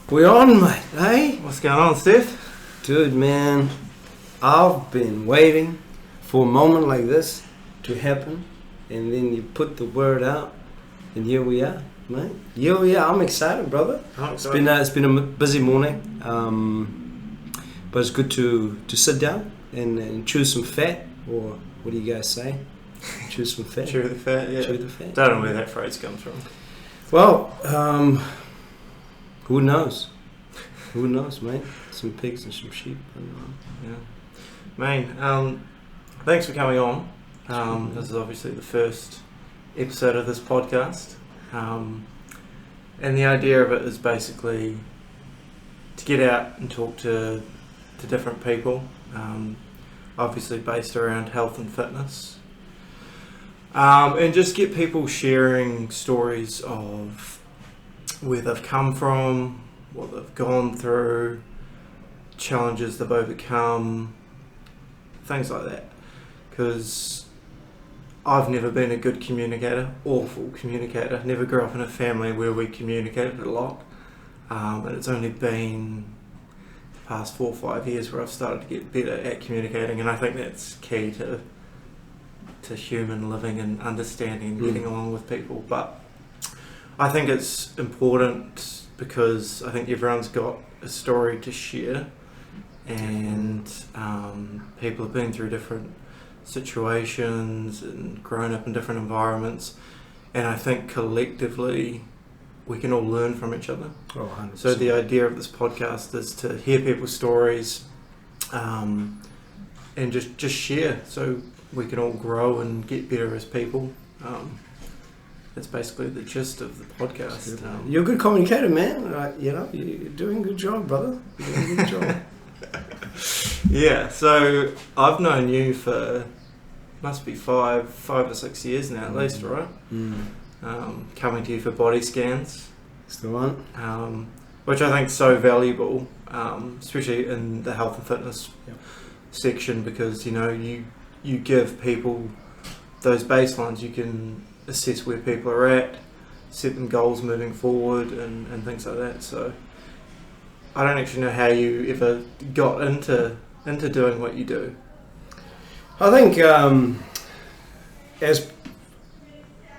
We're on, mate, hey? What's going on, Steph? Dude, man, I've been waiting for a moment like this to happen, and then you put the word out, and here we are, mate. Here we are. I'm excited, brother. It's been a busy morning, but it's good to sit down and chew some fat, or what do you guys say? Chew some fat. Chew the fat, yeah. Chew the fat. Don't know where that phrase comes from. Well, who knows? Who knows, mate? Some pigs and some sheep. Yeah. Mate, thanks for coming on. This is obviously the first episode of this podcast. And the idea of it is basically to get out and talk to different people, obviously based around health and fitness. And just get people sharing stories of where they've come from, what they've gone through, challenges they've overcome, things like that. Because I've never been a good communicator, awful communicator. Never grew up in a family where we communicated a lot. And it's only been the past 4 or 5 years where I've started to get better at communicating, and I think that's key to human living and understanding and getting along with people. But I think it's important because I think everyone's got a story to share, and people have been through different situations and grown up in different environments, and I think collectively we can all learn from each other. Oh, 100%. So the idea of this podcast is to hear people's stories, and just share, so we can all grow and get better as people. That's basically the gist of the podcast. You're a good communicator, man. You're doing a good job, brother. You're doing a good job. Yeah, so I've known you for, must be 5 or 6 years now at least, right? Coming to you for body scans. It's the one. Which I think is so valuable, especially in the health and fitness section, because you give people those baselines. You can assess where people are at, set them goals moving forward, and things like that. So I don't actually know how you ever got into doing what you do. I think as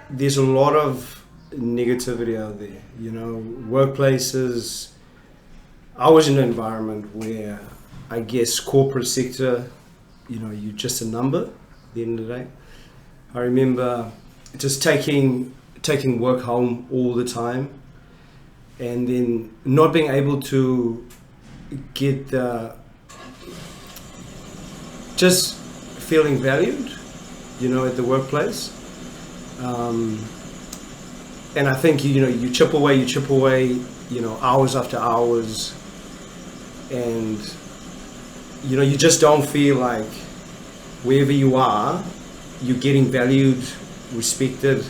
there's a lot of negativity out there, workplaces. I was in an environment where I guess corporate sector, you're just a number at the end of the day. I remember just taking work home all the time, and then not being able to get just feeling valued, at the workplace. And I think you chip away, hours after hours, and you just don't feel like wherever you are, you're getting valued, respected.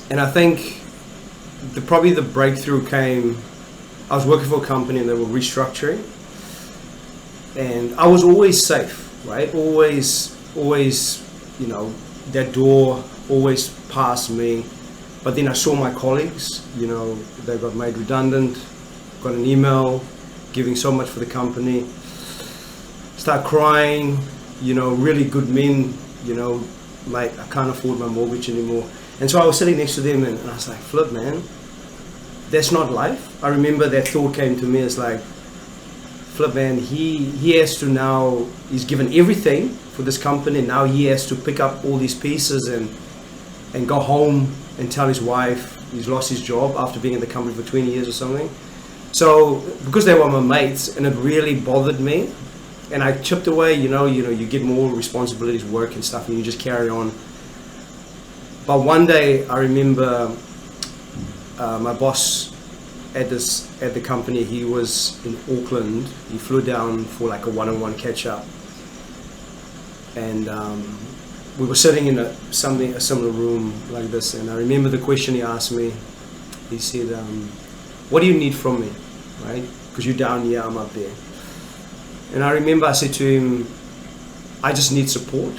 And I think probably the breakthrough came, I was working for a company and they were restructuring, and I was always safe, right? Always, that door always passed me. But then I saw my colleagues, they got made redundant, got an email giving so much for the company, start crying, really good men, like I can't afford my mortgage anymore. And so I was sitting next to them and I was like, flip, man, that's not life. I remember that thought came to me as like, flip, man, he has to now, he's given everything for this company, now he has to pick up all these pieces and go home and tell his wife he's lost his job after being in the company for 20 years or something. So because they were my mates, and it really bothered me, and I chipped away, you get more responsibilities, work and stuff, and you just carry on. But one day I remember my boss at the company, he was in Auckland. He flew down for like a one-on-one catch-up, and we were sitting in a similar room like this, and I remember the question he asked me. He said, what do you need from me, right? Because you're down here, I'm up there. And I remember I said to him, I just need support,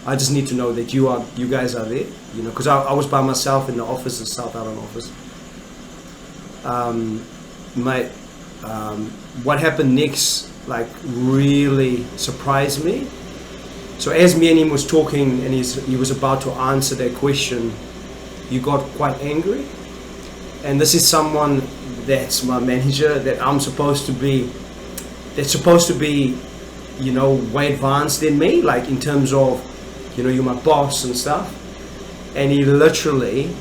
I just need to know that you guys are there, because I was by myself in the office, the South Island office. Mate, what happened next, like, really surprised me. So as me and him was talking, and he was about to answer that question, he got quite angry. And this is someone that's my manager, that I'm supposed to be, that's supposed to be, you know, way advanced than me, like in terms of, you know, you're my boss and stuff. And he literally,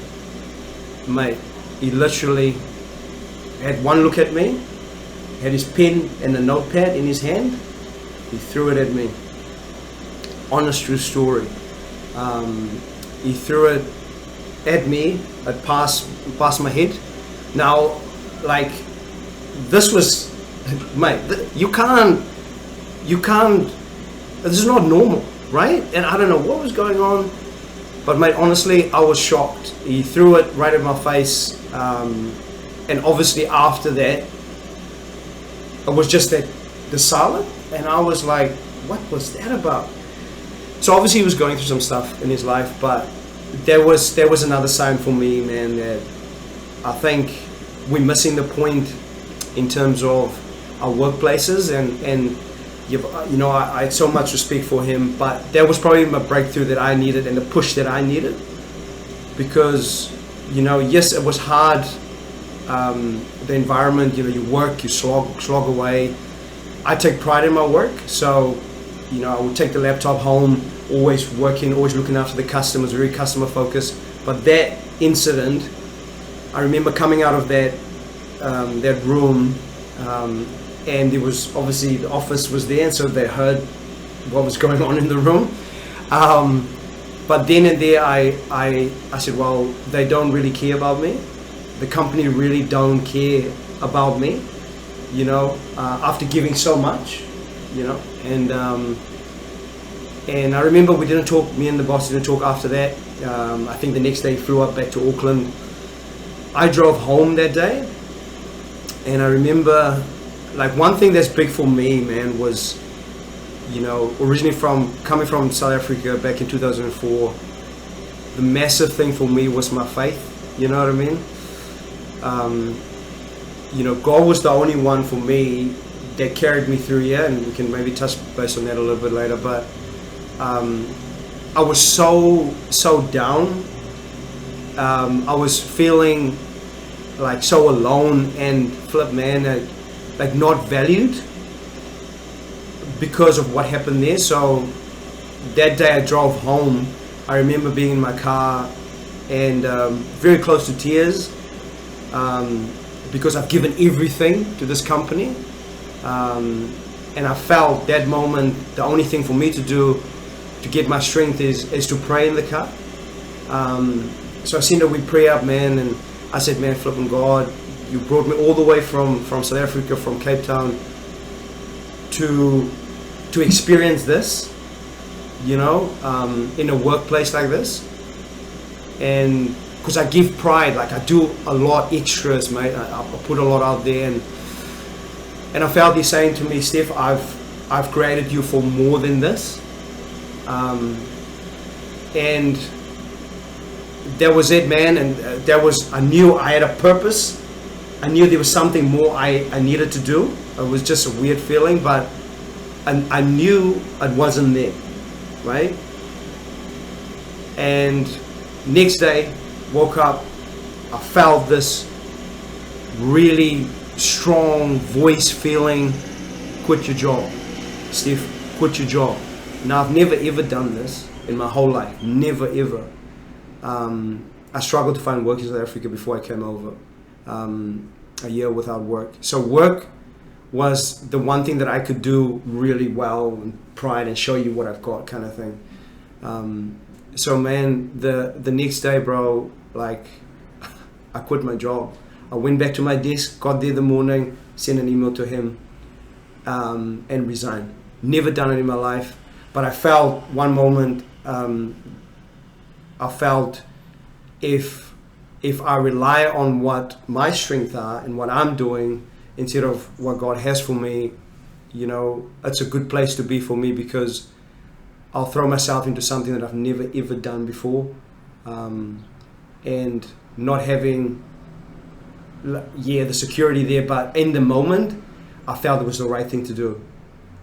mate, he literally had one look at me, had his pen and a notepad in his hand, he threw it at me. Honest, true story. He threw it at me, it passed my head. Now, like, this was, mate, you can't, this is not normal, right? And I don't know what was going on, but mate, honestly, I was shocked. He threw it right at my face, and obviously after that, it was just the silence, and I was like, what was that about? So obviously he was going through some stuff in his life, but there was another sign for me, man, that I think we're missing the point in terms of our workplaces, and you know, I had so much respect for him, but that was probably my breakthrough that I needed and the push that I needed, because, you know, yes, it was hard, the environment, you know, you work, you slog away. I take pride in my work, so, you know, I would take the laptop home, always working, always looking after the customers, very customer focused. But that incident, I remember coming out of that room, and there was obviously the office was there, and so they heard what was going on in the room. But then and there, I said, well, they don't really care about me. The company really don't care about me, you know, after giving so much, you know. And I remember we didn't talk, me and the boss didn't talk after that. I think the next day he flew up back to Auckland. I drove home that day, and I remember, like, one thing that's big for me, man, was, you know, originally coming from South Africa back in 2004, the massive thing for me was my faith, you know what I mean? You know, God was the only one for me that carried me through here, and we can maybe touch base on that a little bit later, but I was so down. I was feeling like so alone and like not valued because of what happened there. So that day I drove home, I remember being in my car and very close to tears, because I've given everything to this company, and I felt that moment the only thing for me to do to get my strength is to pray in the car. So I seen that we pray up, man, and I said, man, flipping God, you brought me all the way from South Africa, from Cape Town, to experience this, you know, in a workplace like this. And because I give pride, like I do a lot extras, mate. I put a lot out there, and I felt he's saying to me, Steph, I've created you for more than this. And that was it, man. And I knew I had a purpose. I knew there was something more I needed to do. It was just a weird feeling, but I knew it wasn't there, right? And next day, woke up, I felt this really strong voice feeling, quit your job, Steph, quit your job. Now, I've never ever done this in my whole life, never ever. I struggled to find work in South Africa before I came over, a year without work. So work was the one thing that I could do really well, and pride, and show you what I've got, kind of thing. So man, the next day, bro, like, I quit my job. I went back to my desk, got there in the morning, sent an email to him, and resigned. Never done it in my life, but I felt one moment, I felt if I rely on what my strengths are and what I'm doing instead of what God has for me, you know, it's a good place to be for me, because I'll throw myself into something that I've never ever done before, and not having the security there, but in the moment, I felt it was the right thing to do,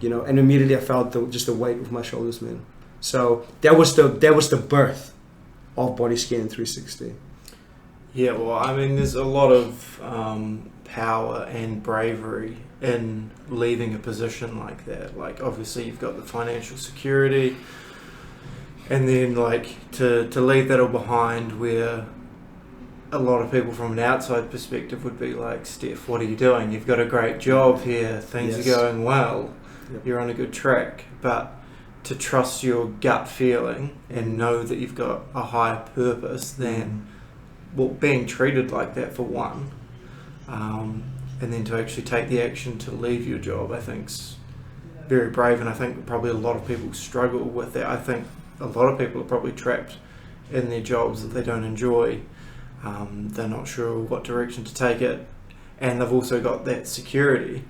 and immediately I felt just the weight of my shoulders, man. So that was the birth of Body Scan 360. Yeah, well, I mean, there's a lot of power and bravery in leaving a position like that. Like, obviously, you've got the financial security, and then, like, to leave that all behind, where a lot of people from an outside perspective would be like, Steph, what are you doing? You've got a great job here, things Yes. are going well, Yep. you're on a good track, but to trust your gut feeling and know that you've got a higher purpose than being treated like that, for one, and then to actually take the action to leave your job, I think's very brave, and I think probably a lot of people struggle with that. I think a lot of people are probably trapped in their jobs that they don't enjoy. They're not sure what direction to take it, and they've also got that security.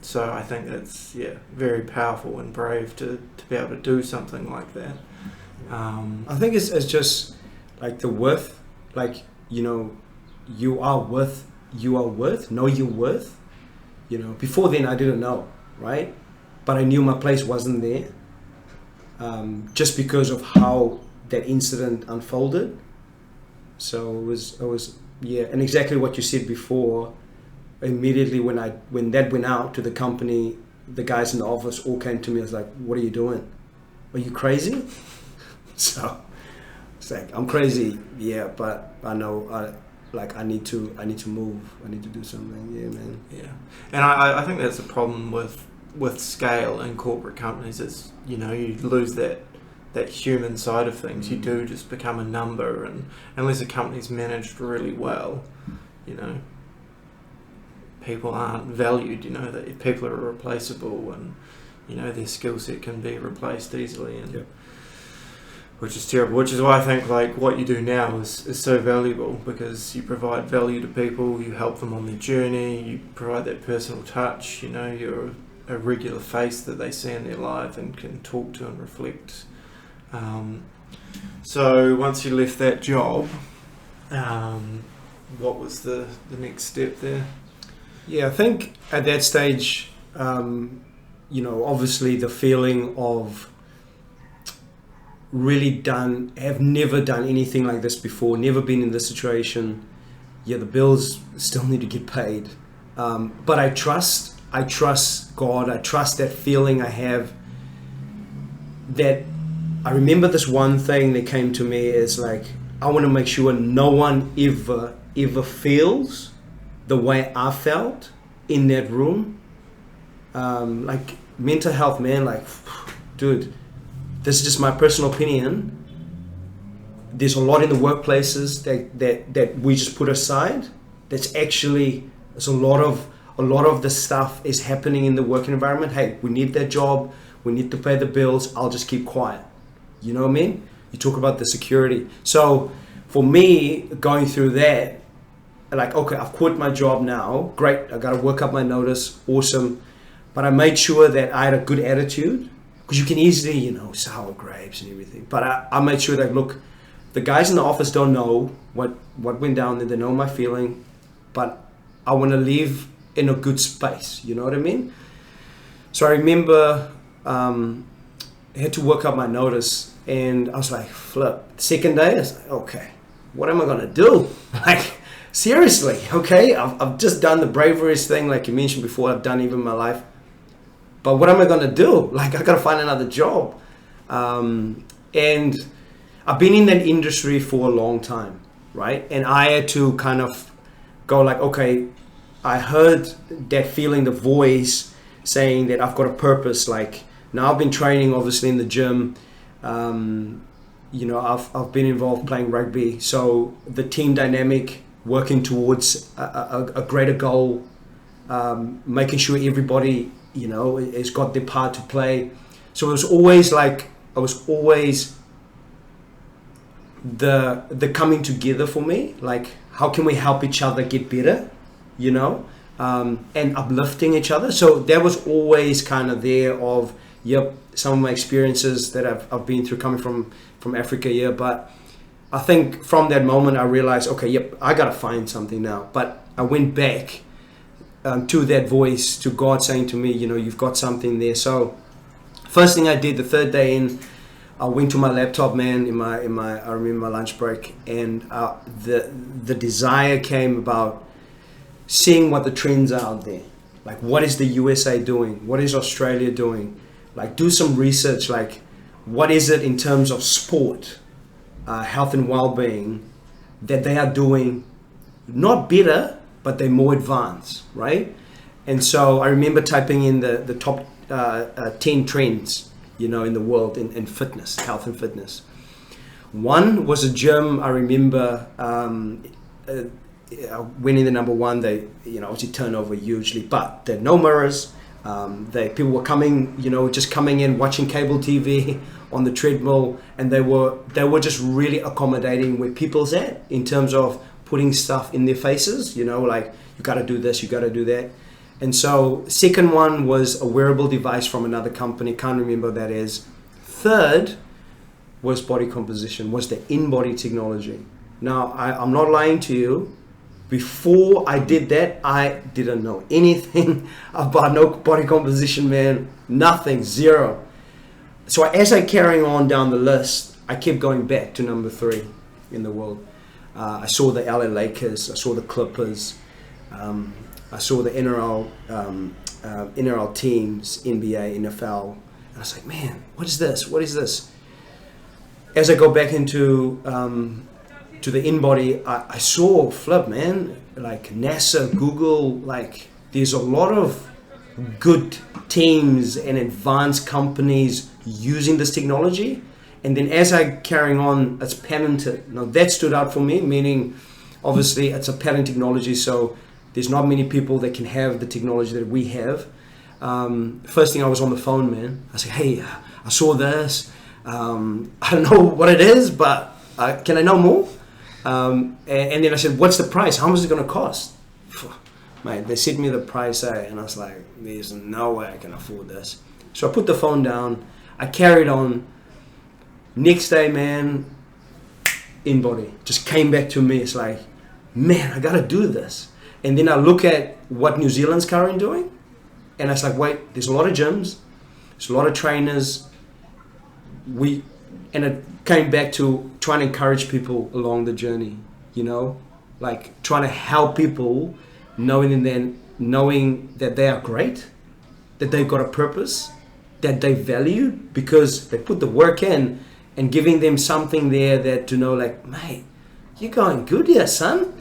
So I think that's very powerful and brave to be able to do something like that. I think it's just like the worth, like, you are worth, know your worth. Before then I didn't know, right? But I knew my place wasn't there, just because of how that incident unfolded. So it was and exactly what you said before. Immediately when that went out to the company, the guys in the office all came to me. I was like, "What are you doing? Are you crazy?" So it's like, I'm crazy, but I know I need to move. I need to do something. Yeah, man. Yeah, and I think that's a problem with scale in corporate companies. Is you lose that human side of things. You do just become a number, and unless a company's managed really well, people aren't valued. That people are replaceable, and their skill set can be replaced easily, and Yep. which is terrible. Which is why I think like what you do now is so valuable, because you provide value to people, you help them on their journey, you provide that personal touch. You're a regular face that they see in their life and can talk to and reflect. So once you left that job, what was the next step there? Yeah, I think at that stage, obviously the feeling of have never done anything like this before, never been in this situation. Yeah, the bills still need to get paid. But I trust God, I trust that feeling I have. That I remember this one thing that came to me is like, I want to make sure no one ever feels the way I felt in that room. Like mental health, man, like, dude, this is just my personal opinion. There's a lot in the workplaces that we just put aside. There's a lot of the stuff is happening in the working environment. Hey, we need that job, we need to pay the bills, I'll just keep quiet. You know what I mean? You talk about the security. So for me, going through that, like, okay, I've quit my job now. Great, I got to work up my notice. Awesome. But I made sure that I had a good attitude, because you can easily, sour grapes and everything. But I made sure that, look, the guys in the office don't know what went down there. They know my feeling, but I want to live in a good space. You know what I mean? So I remember I had to work up my notice. And I was like, flip. Second day, I was like, okay, what am I going to do? Like, seriously, okay? I've just done the bravest thing, like you mentioned before, I've done even in my life. But what am I going to do? Like, I got to find another job. And I've been in that industry for a long time, right? And I had to kind of go like, okay, I heard that feeling, the voice saying that I've got a purpose. Like, now I've been training, obviously, in the gym. I've been involved playing rugby, so the team dynamic, working towards a greater goal, making sure everybody has got their part to play. So it was always like the coming together for me, like how can we help each other get better, and uplifting each other. So that was always kind of there of some of my experiences that I've been through coming from Africa, but I think from that moment I realized, okay, yep, I gotta find something now. But I went back to that voice, to God saying to me, you've got something there. So first thing I did, the third day in, I went to my laptop, man, I remember my lunch break, and the desire came about seeing what the trends are out there. Like, what is the USA doing? What is Australia doing? Like, do some research, like, what is it in terms of sport, health and well-being, that they are doing, not better, but they're more advanced, right? And so I remember typing in the top 10 trends, in the world in fitness, health and fitness. One was a gym. I remember winning the number one. They, obviously turn over hugely, but there are no mirrors. People were coming, just coming in, watching cable TV on the treadmill, and they were just really accommodating where people's at in terms of putting stuff in their faces, like, you got to do this, you got to do that. And so second one was a wearable device from another company, can't remember what that is. Third was body composition, was the in-body technology. Now, I'm not lying to you. Before I did that, I didn't know anything about no body composition, man. Nothing, zero. So as I carrying on down the list, I kept going back to number 3 in the world. I saw the LA Lakers, I saw the Clippers, I saw the NRL teams, NBA, NFL, and I was like, man, what is this? What is this? As I go back into to the in-body, I saw flip, man, like NASA, Google, like there's a lot of good teams and advanced companies using this technology. And then as I carrying on, it's patented. Now that stood out for me, meaning obviously it's a patent technology, so there's not many people that can have the technology that we have. First thing, I was on the phone, man. I said, hey, I saw this. I don't know what it is, but can I know more? And then I said, what's the price? How much is it going to cost? Mate, they sent me the price, and I was like, there's no way I can afford this. So I put the phone down. I carried on. Next day, man, in-body just came back to me. It's like, man, I got to do this. And then I look at what New Zealand's currently doing, and I was like, wait, there's a lot of gyms, there's a lot of trainers. And it came back to trying to encourage people along the journey, like trying to help people, knowing that they are great, that they've got a purpose, that they value because they put the work in, and giving them something there that to know, like, mate, you're going good here, son,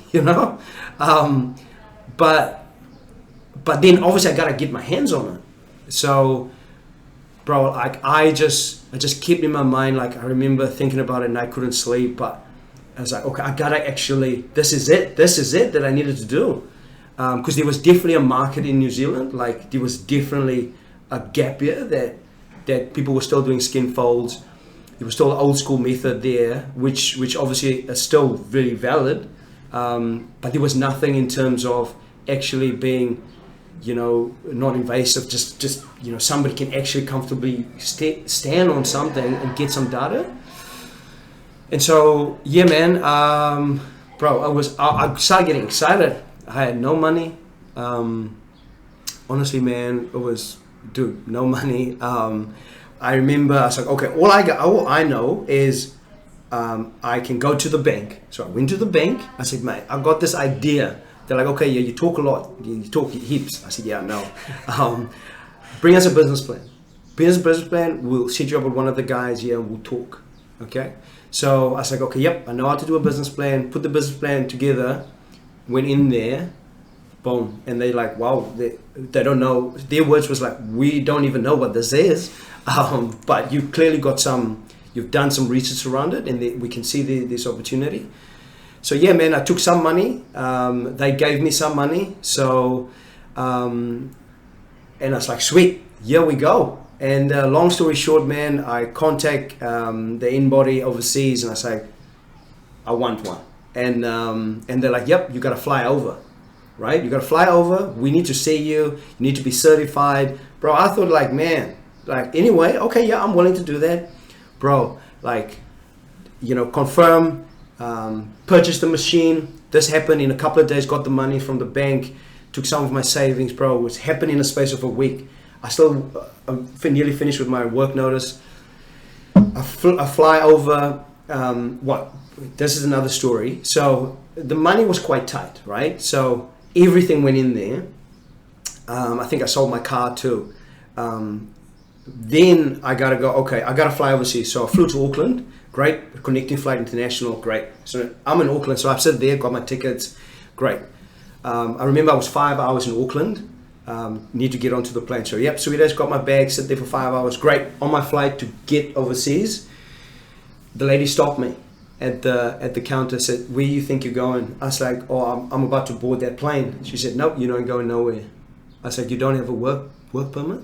But then obviously I gotta get my hands on it. So, bro, like I just kept in my mind, like I remember thinking about it and I couldn't sleep, but I was like, okay, I gotta actually, this is it that I needed to do. Because there was definitely a market in New Zealand, like there was definitely a gap here that people were still doing skin folds. There was still an old school method there, which obviously is still very valid. But there was nothing in terms of actually being, non-invasive, just somebody can actually comfortably stand on something and get some data. And so, yeah, man, bro, I started getting excited. I had no money. Honestly, man, it was, dude, no money. I remember I was like, okay, all I know is I can go to the bank. So I went to the bank. I said, mate, I got this idea. They're like, okay, yeah, you talk a lot. You talk heaps. I said, yeah, no. Bring us a business plan. Bring us a business plan. We'll set you up with one of the guys here and we'll talk. Okay? So I was like, okay, yep, I know how to do a business plan. Put the business plan together. Went in there. Boom. And they like, wow, they don't know. Their words was like, we don't even know what this is. But you clearly got you've done some research around it, and we can see this opportunity. So yeah, man, I took some money. They gave me some money. So, and I was like, sweet, here we go. And long story short, man, I contact the in-body overseas, and I say, I want one. And they're like, yep, you got to fly over, right? You got to fly over. We need to see you. You need to be certified, bro. I thought, like, man, like, anyway, okay, yeah, I'm willing to do that, bro. Like, confirm Purchased the machine. This happened in a couple of days. Got the money from the bank. Took some of my savings, bro. It was happening in a space of a week. I still nearly finished with my work notice. I fly over. This is another story. So the money was quite tight, right? So everything went in there. I think I sold my car too. Then I gotta go. Okay, I gotta fly overseas. So I flew to Auckland. Great, connecting flight, international. Great. So I'm in Auckland. So I've sat there, got my tickets. Great. I remember I was 5 hours in Auckland. Need to get onto the plane. So yep, sweet as, got my bag, sit there for 5 hours. Great. On my flight to get overseas, the lady stopped me at the counter, said, "Where you think you're going?" I was like, "Oh, I'm about to board that plane." She said, "Nope, you're not going nowhere." I said, "You don't have a work permit?"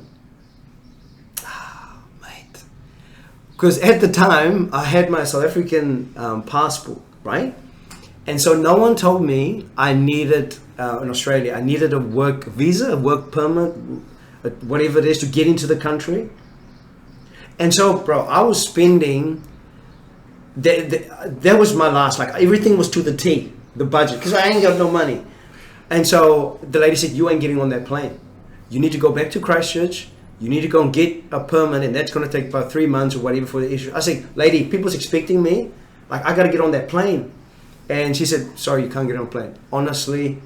Mate. Because at the time, I had my South African passport, right? And so no one told me I needed, in Australia, I needed a work visa, a work permit, whatever it is, to get into the country. And so, bro, I was spending, that was my last, like everything was to the T, the budget, because I ain't got no money. And so the lady said, "You ain't getting on that plane. You need to go back to Christchurch. You need to go and get a permit, and that's going to take about 3 months or whatever for the issue." I said, "Lady, people's expecting me. Like, I got to get on that plane." And she said, "Sorry, you can't get on a plane." Honestly,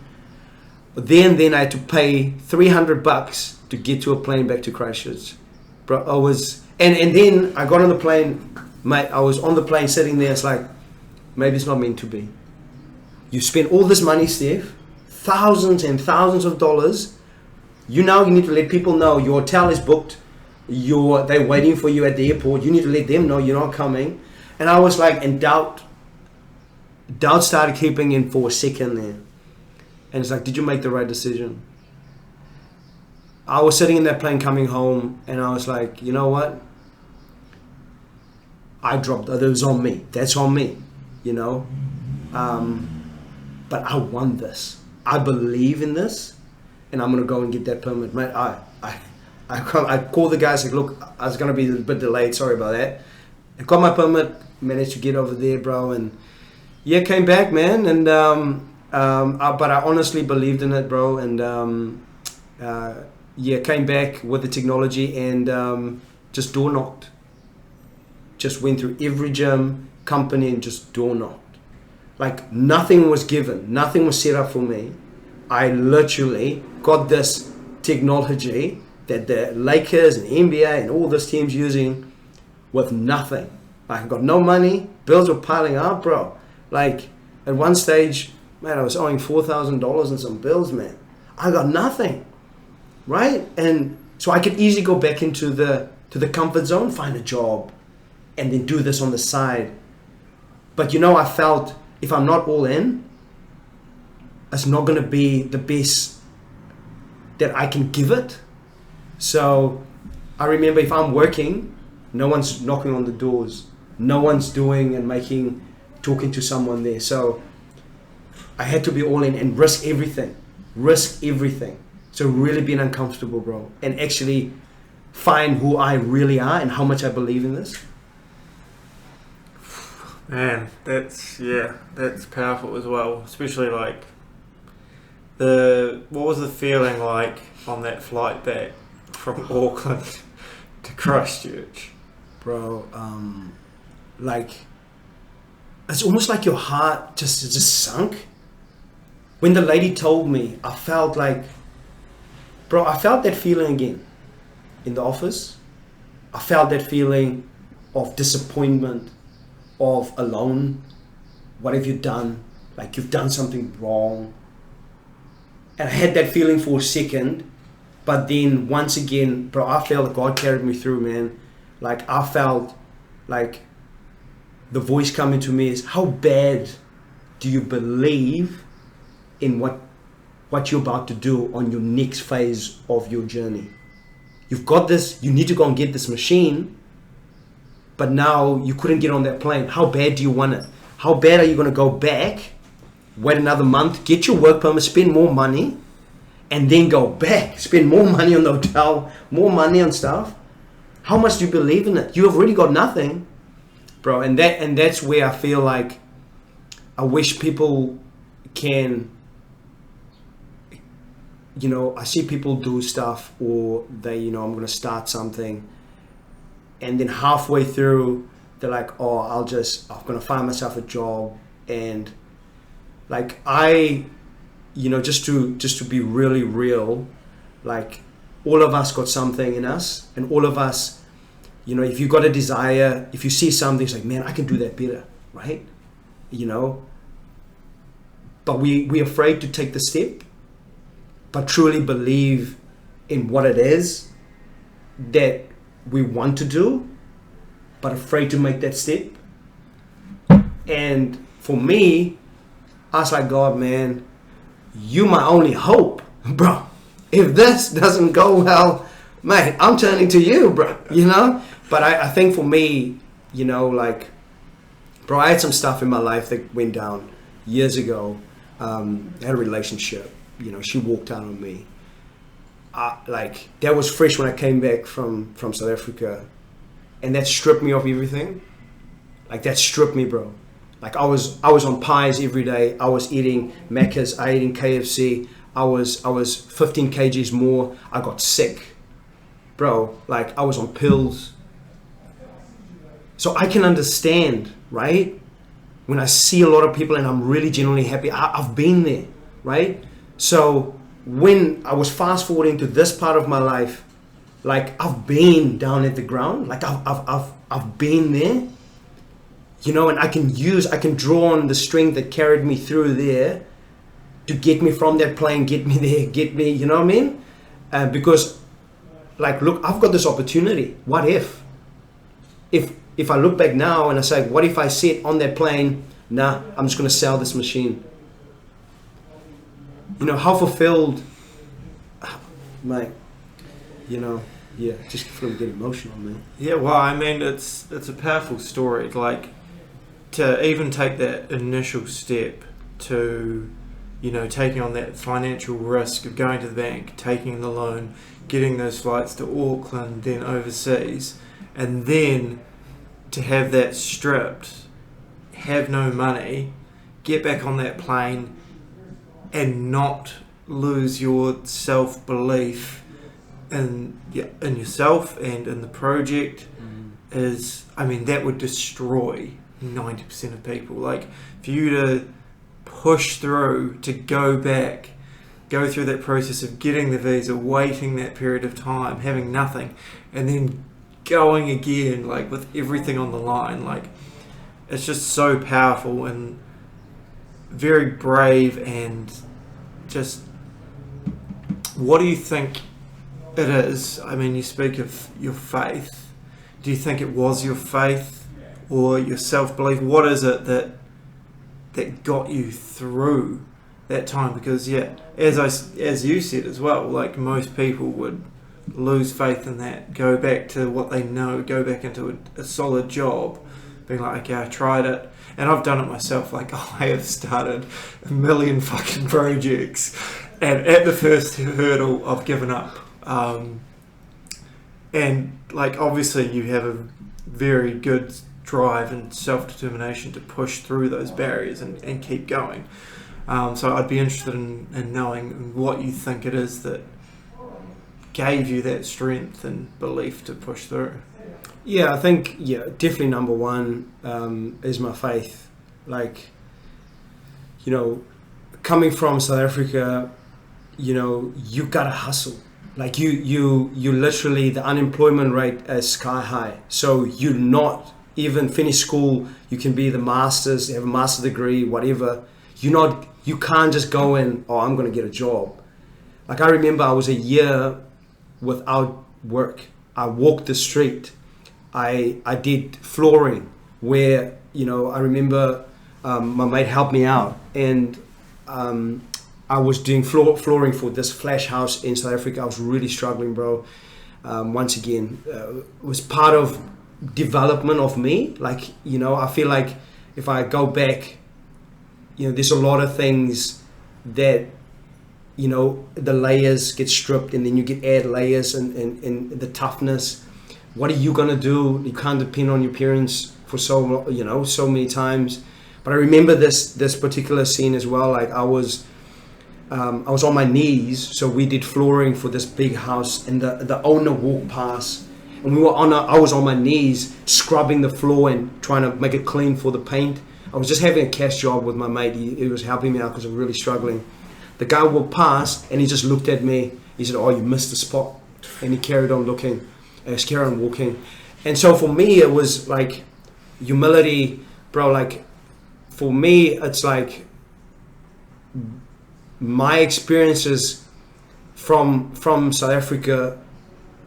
then I had to pay $300 to get to a plane back to Christchurch. Bro, I was, and then I got on the plane, mate, I was on the plane sitting there, it's like, maybe it's not meant to be. You spend all this money, Steph, thousands and thousands of dollars. You need to let people know your hotel is booked. They're waiting for you at the airport. You need to let them know you're not coming. And I was like, in doubt started creeping in for a second there. And it's like, did you make the right decision? I was sitting in that plane coming home, and I was like, you know what? I dropped, that was on me. That's on me, But I won this. I believe in this, and I'm going to go and get that permit. Mate, I called the guys, like, look, I was going to be a bit delayed. Sorry about that. I got my permit, managed to get over there, bro, and yeah, came back, man, and but I honestly believed in it, bro, and came back with the technology and just door knocked. Just went through every gym, company, and just door knocked. Like, nothing was given, nothing was set up for me. I literally got this technology that the Lakers and NBA and all these teams using with nothing. I got no money, bills were piling up, bro. Like, at one stage, man, I was owing $4,000 in some bills, man. I got nothing, right? And so I could easily go back into the comfort zone, find a job, and then do this on the side. But I felt if I'm not all in, it's not going to be the best that I can give it. So I remember, if I'm working, no one's knocking on the doors. No one's doing and talking to someone there. So I had to be all in and risk everything. So really being uncomfortable, bro, and actually find who I really are and how much I believe in this. Man, that's powerful as well. Especially like what was the feeling like on that flight back from Auckland to Christchurch? Bro, like, it's almost like your heart just sunk. When the lady told me, I felt like, bro, I felt that feeling again in the office. I felt that feeling of disappointment, of alone. What have you done? Like, you've done something wrong. And I had that feeling for a second, but then once again, bro, I felt like God carried me through, man. Like, I felt like the voice coming to me is, how bad do you believe in what you're about to do on your next phase of your journey? You've got this, you need to go and get this machine, but now you couldn't get on that plane. How bad do you want it? How bad are you going to go back, wait another month, get your work permit, spend more money, and then go back, spend more money on the hotel, more money on stuff? How much do you believe in it? You have already got nothing, bro. And that's where I feel like I wish people can, I see people do stuff, or they, I'm going to start something, and then halfway through they're like, oh, I'm going to find myself a job. And like, just to be really real, like, all of us got something in us, and all of us, if you got a desire, if you see something, it's like, man, I can do that better, right? But we're afraid to take the step, but truly believe in what it is that we want to do, but afraid to make that step. And for me, I was like, God, man, you my only hope, bro. If this doesn't go well, mate, I'm turning to you, bro, But I think for me, like, bro, I had some stuff in my life that went down years ago. I had a relationship, she walked out on me. Like, that was fresh when I came back from South Africa, and that stripped me of everything. Like, that stripped me, bro. Like, I was on pies every day. I was eating Macca's, I eating KFC. I was 15 kgs more. I got sick, bro. Like, I was on pills. So I can understand, right? When I see a lot of people and I'm really genuinely happy, I've been there, right? So when I was fast forwarding to this part of my life, like, I've been down at the ground, like I've been there, and I can draw on the strength that carried me through there to get me from that plane, get me there, you know what I mean? Because, like, look, I've got this opportunity. What if I look back now and I say, what if I sit on that plane? Nah, I'm just going to sell this machine. How fulfilled, mate, just feel get emotional, man. Yeah, well, I mean, it's a powerful story. Like, to even take that initial step to, taking on that financial risk of going to the bank, taking the loan, getting those flights to Auckland, then overseas, and then to have that stripped, have no money, get back on that plane, and not lose your self-belief in yourself and in the project is, I mean, that would destroy 90% of people. Like, for you to push through, to go back, go through that process of getting the visa, waiting that period of time, having nothing, and then going again, like, with everything on the line, like, it's just so powerful and very brave. And just, what do you think it is? I mean, you speak of your faith. Do you think it was your faith or your self-belief? What is it that got you through that time? Because, yeah, as you said as well, like, most people would lose faith in that, go back to what they know, go back into a solid job, being like, okay, I tried it. And I've done it myself. Like, I have started a million fucking projects, and at the first hurdle, I've given up. And, like, obviously you have a very good drive and self-determination to push through those barriers and keep going. So I'd be interested in knowing what you think it is that gave you that strength and belief to push through. Yeah, I think, definitely number one is my faith. Like, coming from South Africa, you gotta hustle. Like, you literally, the unemployment rate is sky high. So you not even finish school, you can be the masters, have a master's degree, whatever. You can't just go in, oh, I'm gonna get a job. Like, I remember I was a year without work. I walked the street. I did flooring where, I remember my mate helped me out, and I was doing flooring for this flash house in South Africa. I was really struggling, bro. Once again, it was part of development of me. Like, I feel like if I go back, there's a lot of things that, the layers get stripped and then you get add layers and the toughness. What are you going to do? You can't depend on your parents for so many times. But I remember this particular scene as well. Like I was on my knees, so we did flooring for this big house, and the owner walked past, and I was on my knees scrubbing the floor and trying to make it clean for the paint. I was just having a cash job with my mate. He was helping me out because I'm really struggling. The guy walked past and he just looked at me. He said, "Oh, you missed the spot," and he carried on looking, carried on walking. And so for me, it was like humility, bro. Like for me, it's like my experiences from South Africa,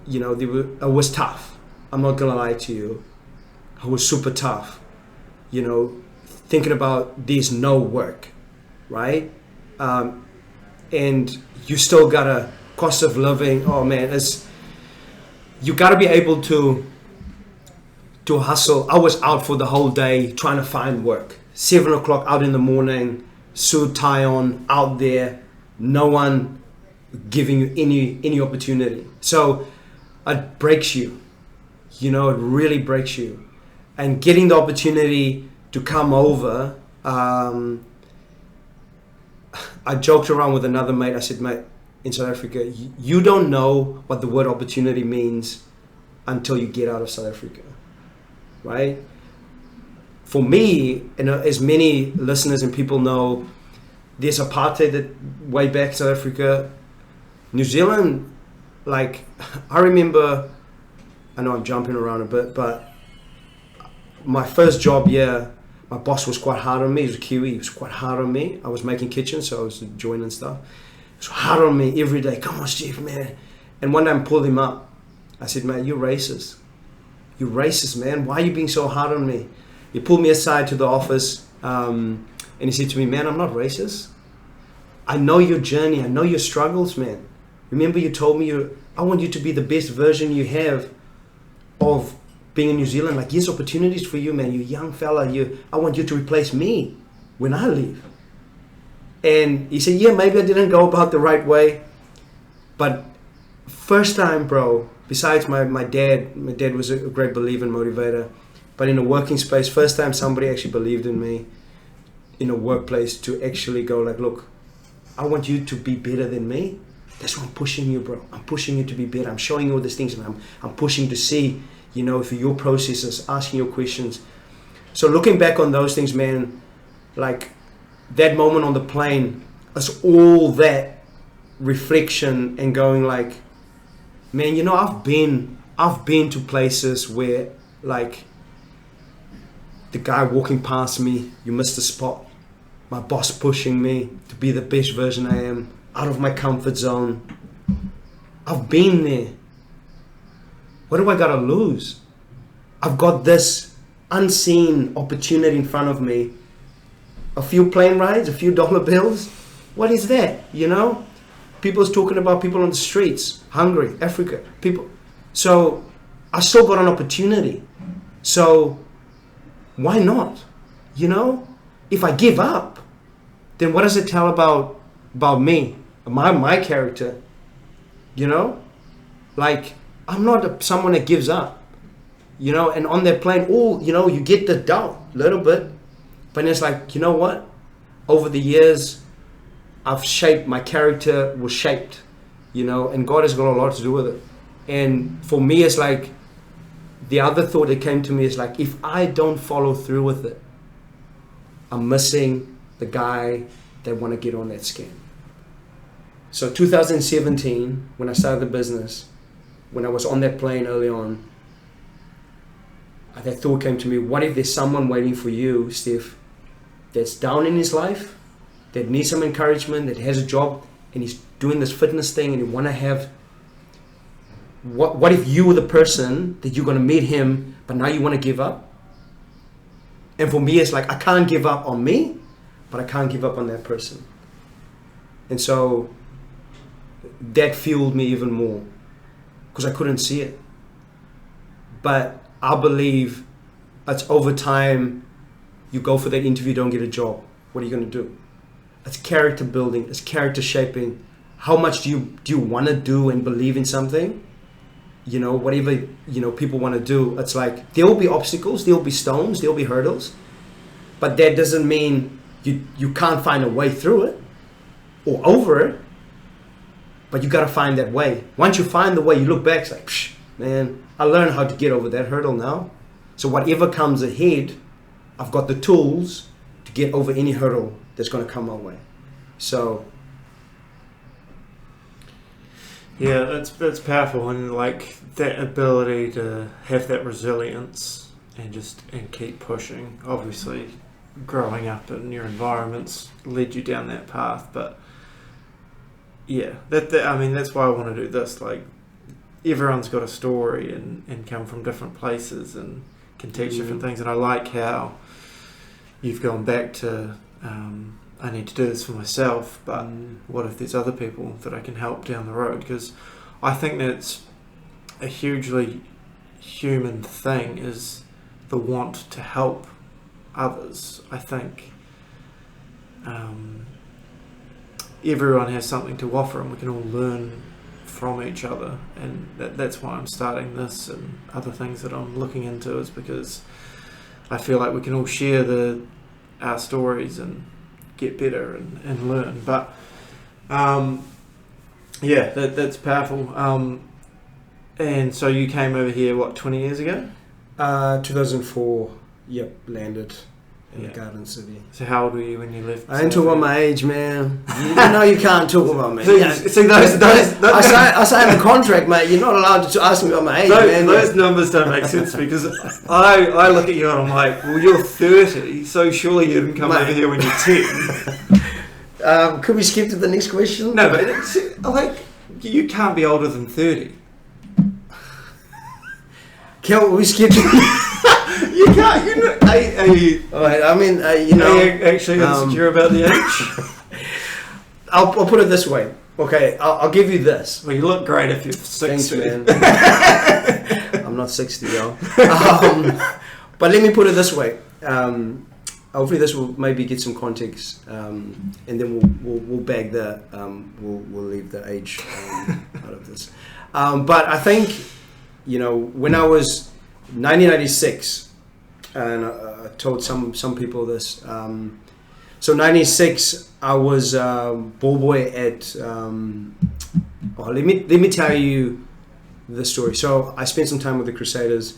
you know, it was tough. I'm not gonna lie to you. It was super tough. You know, thinking about there's no work, right? And you still got a cost of living. Oh man, you gotta be able to hustle. I was out for the whole day trying to find work. 7 o'clock out in the morning, suit, tie on, out there, no one giving you any opportunity. So it breaks you, you know, it really breaks you. And getting the opportunity to come over, I joked around with another mate. I said, "Mate, in South Africa, you don't know what the word opportunity means until you get out of South Africa, right?" For me, and as many listeners and people know, there's apartheid way back in South Africa. New Zealand, like, I remember, I know I'm jumping around a bit, but my first job here, my boss was quite hard on me. He was a Kiwi, he was quite hard on me. I was making kitchens, so I was joining stuff. He was hard on me every day. "Come on, Steph, man." And one day I pulled him up. I said, "Man, you're racist. You're racist, man. Why are you being so hard on me?" He pulled me aside to the office, and he said to me, "Man, I'm not racist. I know your journey. I know your struggles, man. Remember you told me I want you to be the best version you have of being in New Zealand. Like, here's opportunities for you, man. You're a young fella. I want you to replace me when I leave." And he said, "Yeah, maybe I didn't go about the right way. But first time, bro, besides my dad was a great believer and motivator. But in a working space, first time somebody actually believed in me in a workplace to actually go like, look, I want you to be better than me. That's why I'm pushing you, bro. I'm pushing you to be better. I'm showing you all these things, and I'm pushing to see, you know, for your processes, asking your questions." So looking back on those things, man, like that moment on the plane, it's all that reflection and going like, man, you know, I've been to places where like the guy walking past me, "You missed the spot." My boss pushing me to be the best version I am, out of my comfort zone. I've been there. What do I gotta lose? I've got this unseen opportunity in front of me. A few plane rides, a few dollar bills. What is that? You know? People's talking about people on the streets, hungry, Africa, people. So I still got an opportunity. So why not? You know? If I give up, then what does it tell about me, my character? You know? Like, I'm not someone that gives up. You know, and on that plane, you know, you get the doubt a little bit. But it's like, you know what? Over the years, my character was shaped, you know, and God has got a lot to do with it. And for me, it's like, the other thought that came to me is like, if I don't follow through with it, I'm missing the guy that want to get on that scan. So 2017, when I started the business, when I was on that plane early on, that thought came to me, what if there's someone waiting for you, Steph, that's down in his life, that needs some encouragement, that has a job, and he's doing this fitness thing, and you want to have, what if you were the person that you're going to meet him, but now you want to give up? And for me, it's like, I can't give up on me, but I can't give up on that person. And so that fueled me even more, because I couldn't see it. But I believe it's over time, you go for that interview, don't get a job. What are you going to do? It's character building, it's character shaping. How much do you want to do and believe in something? You know, whatever, you know, people want to do. It's like, there will be obstacles, there will be stones, there will be hurdles. but that doesn't mean you can't find a way through it or over it. But you got to find that way. Once you find the way, you look back, it's like, psh, man, I learned how to get over that hurdle now. So whatever comes ahead, I've got the tools to get over any hurdle that's going to come my way. So yeah, that's powerful, and like that ability to have that resilience and keep pushing. Obviously, growing up in your environments led you down that path, but yeah, I mean that's why I want to do this. Like everyone's got a story and come from different places and can teach different things, and I like how you've gone back to I need to do this for myself, but what if there's other people that I can help down the road? Because I think that's a hugely human thing, is the want to help others. I think everyone has something to offer, and we can all learn from each other, and that's why I'm starting this and other things that I'm looking into, is because I feel like we can all share our stories and get better and learn. But yeah, that's powerful. And so you came over here, what, 20 years ago? 2004, yep, landed in the Garden City. So how old were you when you left? I didn't talk about my age, man. You know you can't talk about me. See those I signed a contract, mate. You're not allowed to ask me about my age, man. Those numbers don't make sense to me, because I look at you and I'm like, well, you're 30, so surely you didn't come over here when you're 10. Could we skip to the next question? No, but like, you can't be older than 30. Can we skip to... You can't. You know, are you? Alright, I mean, you know, are you actually insecure about the age? I'll put it this way. Okay, I'll give you this. Well, you look great if you're 60. Thanks, man. I'm not 60, yo. But let me put it this way. Hopefully, this will maybe get some context, and then we'll bag the we'll leave the age out of this. But I think, you know, when I was 1996, and I told some people this. So 96, I was ball boy at. Let me tell you the story. So I spent some time with the Crusaders.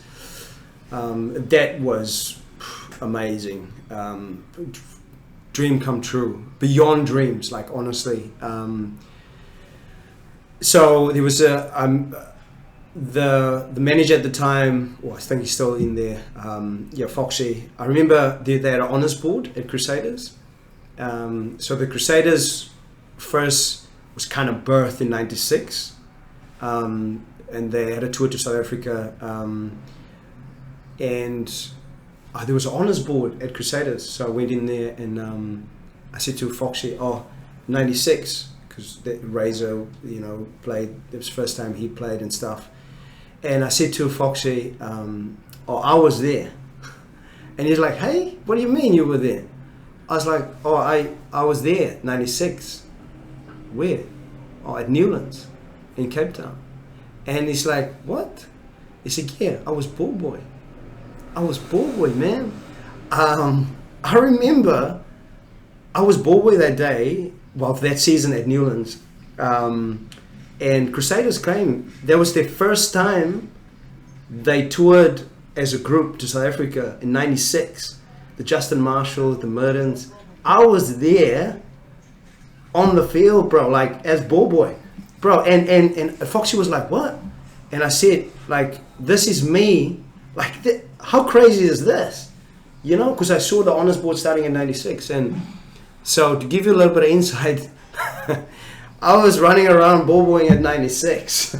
That was amazing. Dream come true, beyond dreams. Like honestly. So there was the manager at the time, well, I think he's still in there, Foxy. I remember they had an honours board at Crusaders. So the Crusaders first was kind of birthed in 96, and they had a tour to South Africa, and there was an honours board at Crusaders. So I went in there and I said to Foxy, 96, because Razor, you know, played, it was the first time he played and stuff. And I said to Foxy, I was there. And he's like, hey, what do you mean you were there? I was like, I was there, 96. Where? At Newlands in Cape Town. And he's like, what? He said, yeah, I was ball boy. I was ball boy, man. I remember I was ball boy that day, well, that season at Newlands. And Crusaders came. That was their first time they toured as a group to South Africa in 96. The Justin Marshalls, the Murdens. I was there on the field, bro, like as ball boy. Bro, and Foxy was like, what? And I said, like, this is me. Like, how crazy is this? You know, because I saw the honours board starting in 96. And so to give you a little bit of insight, I was running around ball boying at 96.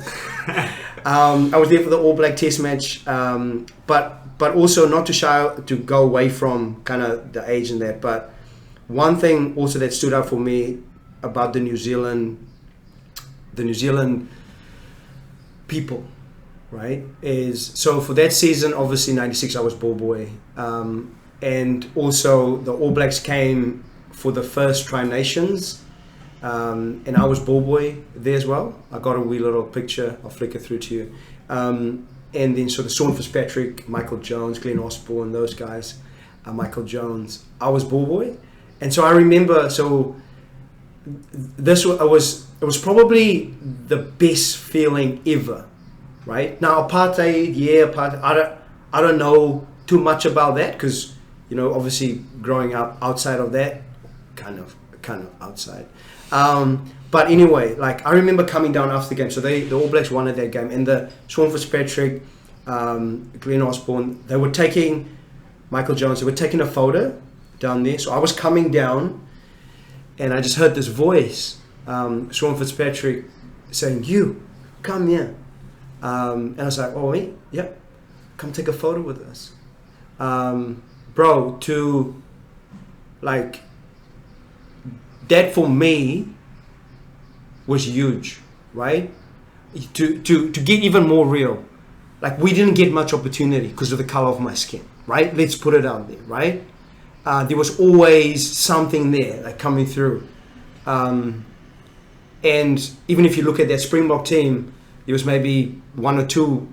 I was there for the All Black Test match, but also not to go away from kind of the age and that. But one thing also that stood out for me about the New Zealand people, right, is so for that season, obviously 96, I was ball boy, and also the All Blacks came for the first Tri Nations. And I was ball boy there as well. I got a wee little picture. I'll flick it through to you. And then sort of Sean Fitzpatrick, Michael Jones, Glenn Osborne, those guys. Michael Jones, I was ball boy. And so I remember, so it was probably the best feeling ever, right? Now apartheid, I don't know too much about that because, you know, obviously growing up outside of that, kind of outside. But anyway, like I remember coming down after the game. So the All Blacks won at that game, and the Sean Fitzpatrick, Glenn Osborne, they were taking Michael Jones. They were taking a photo down there. So I was coming down, and I just heard this voice, Sean Fitzpatrick, saying, "You, come here." And I was like, "Oh, me? Yep. Come take a photo with us." Bro, to like that for me was huge, right? To get even more real, like we didn't get much opportunity because of the color of my skin, right? Let's put it out there, right? There was always something there, like coming through, and even if you look at that Springbok team, there was maybe one or two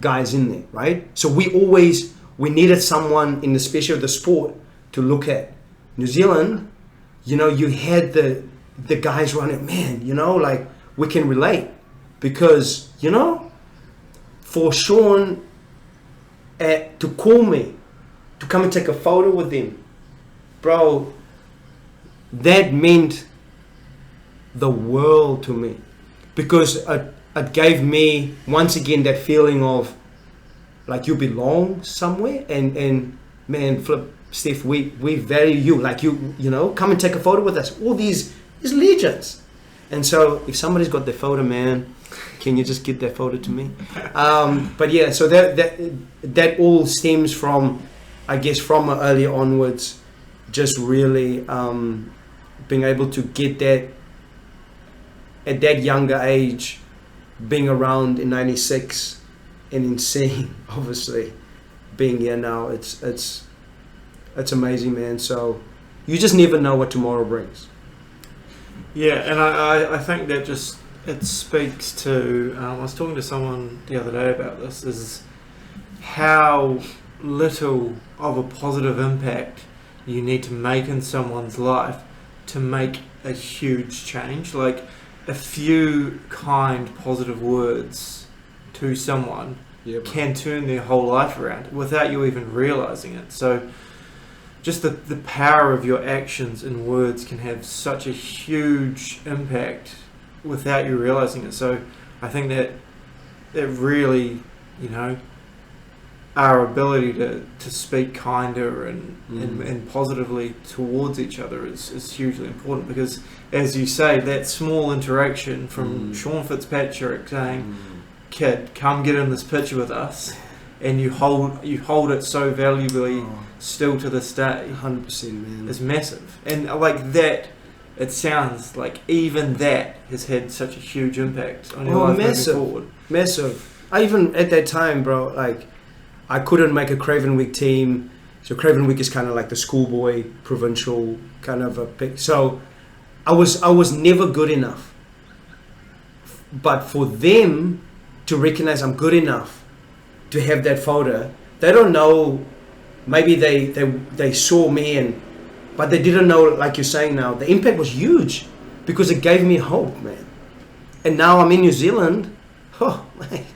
guys in there, right? So we needed someone in the special of the sport to look at. New Zealand, you know, you had the guys running, man, you know, like we can relate because, you know, for Sean to call me to come and take a photo with him, bro, that meant the world to me because it gave me once again that feeling of like you belong somewhere, and man, Steph, we value you, like you know, come and take a photo with us. All these legends. And so if somebody's got their photo, man, can you just get that photo to me? But yeah, so that all stems from, I guess, from earlier onwards, just really being able to get that at that younger age, being around in '96 and insane, obviously, being here now, it's amazing, man. So you just never know what tomorrow brings. Yeah, and I think that just it speaks to. I was talking to someone the other day about this. Is how little of a positive impact you need to make in someone's life to make a huge change. Like a few kind, positive words to someone can turn their whole life around without you even realizing it. So just the power of your actions and words can have such a huge impact without you realizing it. So I think that really, you know, our ability to speak kinder and positively towards each other is hugely important because, as you say, that small interaction from Sean Fitzpatrick saying, "Kid, come get in this picture with us," and you hold it so valuably still to this day, 100%, man, is massive. And like that, it sounds like even that has had such a huge impact on your life moving forward. Massive. I even at that time, bro, like I couldn't make a Craven Week team. So Craven Week is kind of like the schoolboy provincial kind of a pick. So I was never good enough. But for them to recognize I'm good enough to have that photo, they don't know. Maybe they saw me but they didn't know, like you're saying now, the impact was huge because it gave me hope, man. And now I'm in New Zealand. Oh, man,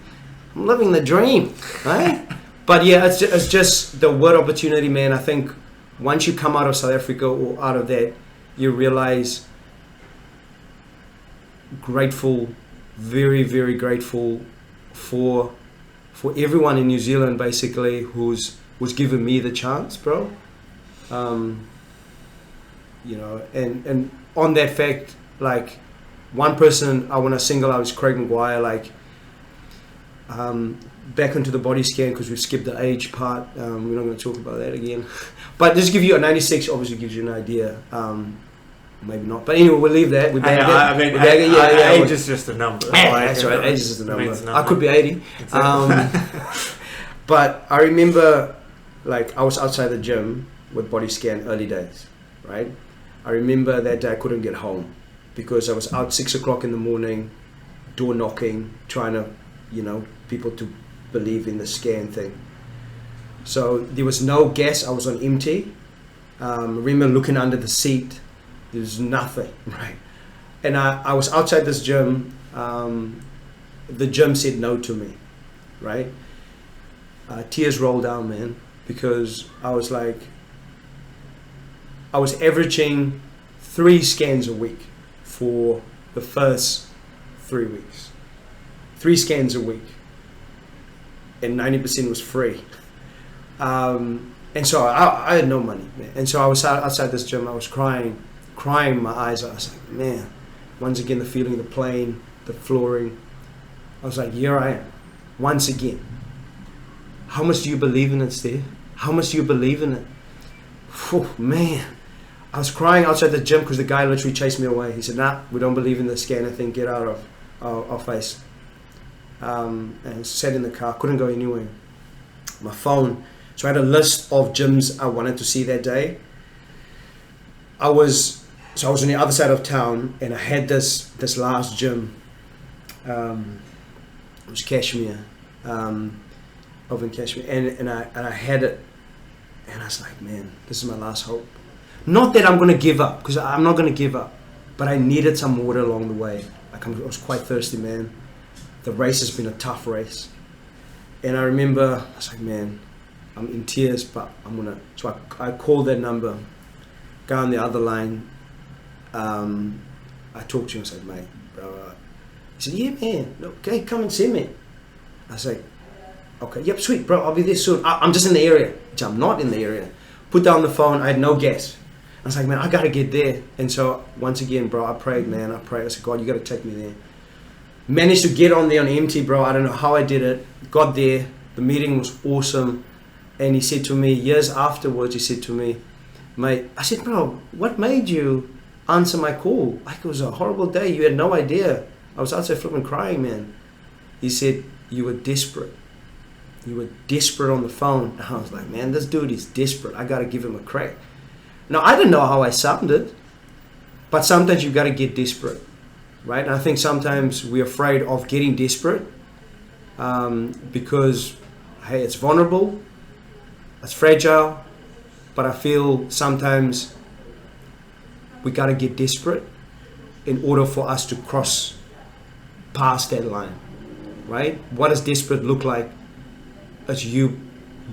I'm living the dream, right? But yeah, it's just the word opportunity, man. I think once you come out of South Africa or out of that, you realize grateful, very, very grateful for everyone in New Zealand, basically, who's given me the chance, bro. You know, and on that fact, like one person I want to single out is Craig Maguire. Like, back into the body scan because we've skipped the age part. We're not going to talk about that again. But just give you a 96, obviously gives you an idea. Maybe not. But anyway, we'll leave that. Age is just a number. That's right. Age is just a number. I could be 80. But I remember, like, I was outside the gym with body scan early days, right? I remember that day I couldn't get home because I was out 6 o'clock in the morning, door knocking, trying to, you know, people to believe in the scan thing. So there was no gas. I was on empty. Remember looking under the seat. There was nothing, right? And I was outside this gym. The gym said no to me, right? Tears rolled down, man, because I was averaging 3 scans a week for the first 3 weeks. 3 scans a week. And 90% was free. And so I had no money, man. And so I was outside this gym. I was crying my eyes out. I was like, man, once again, the feeling, the plane, the flooring. I was like, here I am, once again. How much do you believe in it, Steve? How much do you believe in it? Whew, man. I was crying outside the gym because the guy literally chased me away. He said, nah, we don't believe in the scanner thing. Get out of our face. And sat in the car. Couldn't go anywhere. My phone. So I had a list of gyms I wanted to see that day. I was on the other side of town, and I had this last gym. It was Kashmir. Over in Kashmir, and I had it, and I was like, man, this is my last hope. Not that I'm going to give up, because I'm not going to give up, but I needed some water along the way. Like I was quite thirsty, man. The race has been a tough race, and I remember I was like, man, I'm in tears, but I'm gonna. So I called that number, guy on the other line. I talked to him. I said, mate, bro. He said, yeah, man. Okay, come and see me. I was like, okay, yep, sweet, bro, I'll be there soon. I'm just in the area, which I'm not in the area. Put down the phone, I had no gas. I was like, man, I gotta get there. And so once again, bro, I prayed, man, I said, God, you gotta take me there. Managed to get on there on empty, bro. I don't know how I did it. Got there, the meeting was awesome. And he said to me, years afterwards, he said to me, mate, I said, bro, what made you answer my call? Like, it was a horrible day, you had no idea. I was outside flipping crying, man. He said, you were desperate. You were desperate on the phone. And I was like, man, this dude is desperate. I got to give him a crack. Now, I didn't know how I sounded, but sometimes you got to get desperate, right? And I think sometimes we're afraid of getting desperate because, hey, it's vulnerable, it's fragile, but I feel sometimes we got to get desperate in order for us to cross past that line, right? What does desperate look like? It's you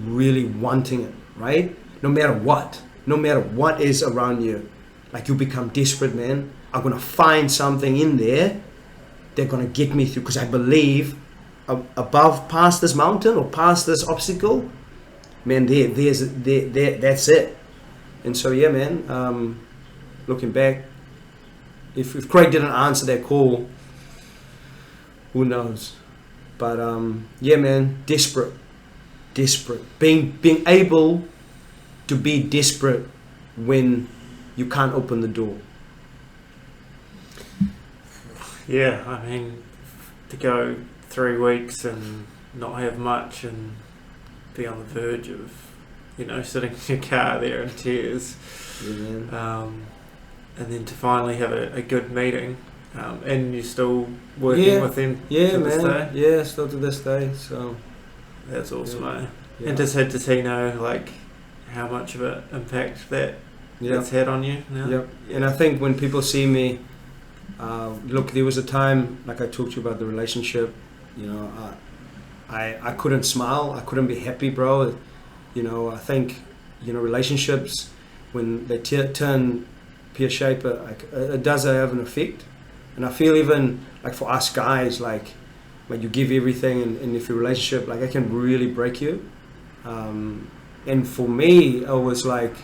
really wanting it, right? No matter what is around you, like you become desperate, man. I'm gonna find something in there that's gonna get me through, because I believe past this mountain or past this obstacle, man, that's it. And so yeah, man, looking back, if Craig didn't answer that call, who knows? But yeah, man, desperate, being able to be desperate when you can't open the door. Yeah, I mean, to go 3 weeks and not have much and be on the verge of, sitting in your car there in tears, yeah, man. and then to finally have a good meeting, and you're still working with them to this man. day? Yeah, still to this day. So that's awesome, eh? Yeah. And does he know like how much of an impact that's had on you now? Yep. And I think when people see me, look, there was a time, like I talked to you about the relationship, I couldn't smile, I couldn't be happy, bro. I think, relationships, when they turn pear-shaped, it does have an effect. And I feel even, like for us guys, like when you give everything and if your relationship, like it can really break you. And for me, it was like,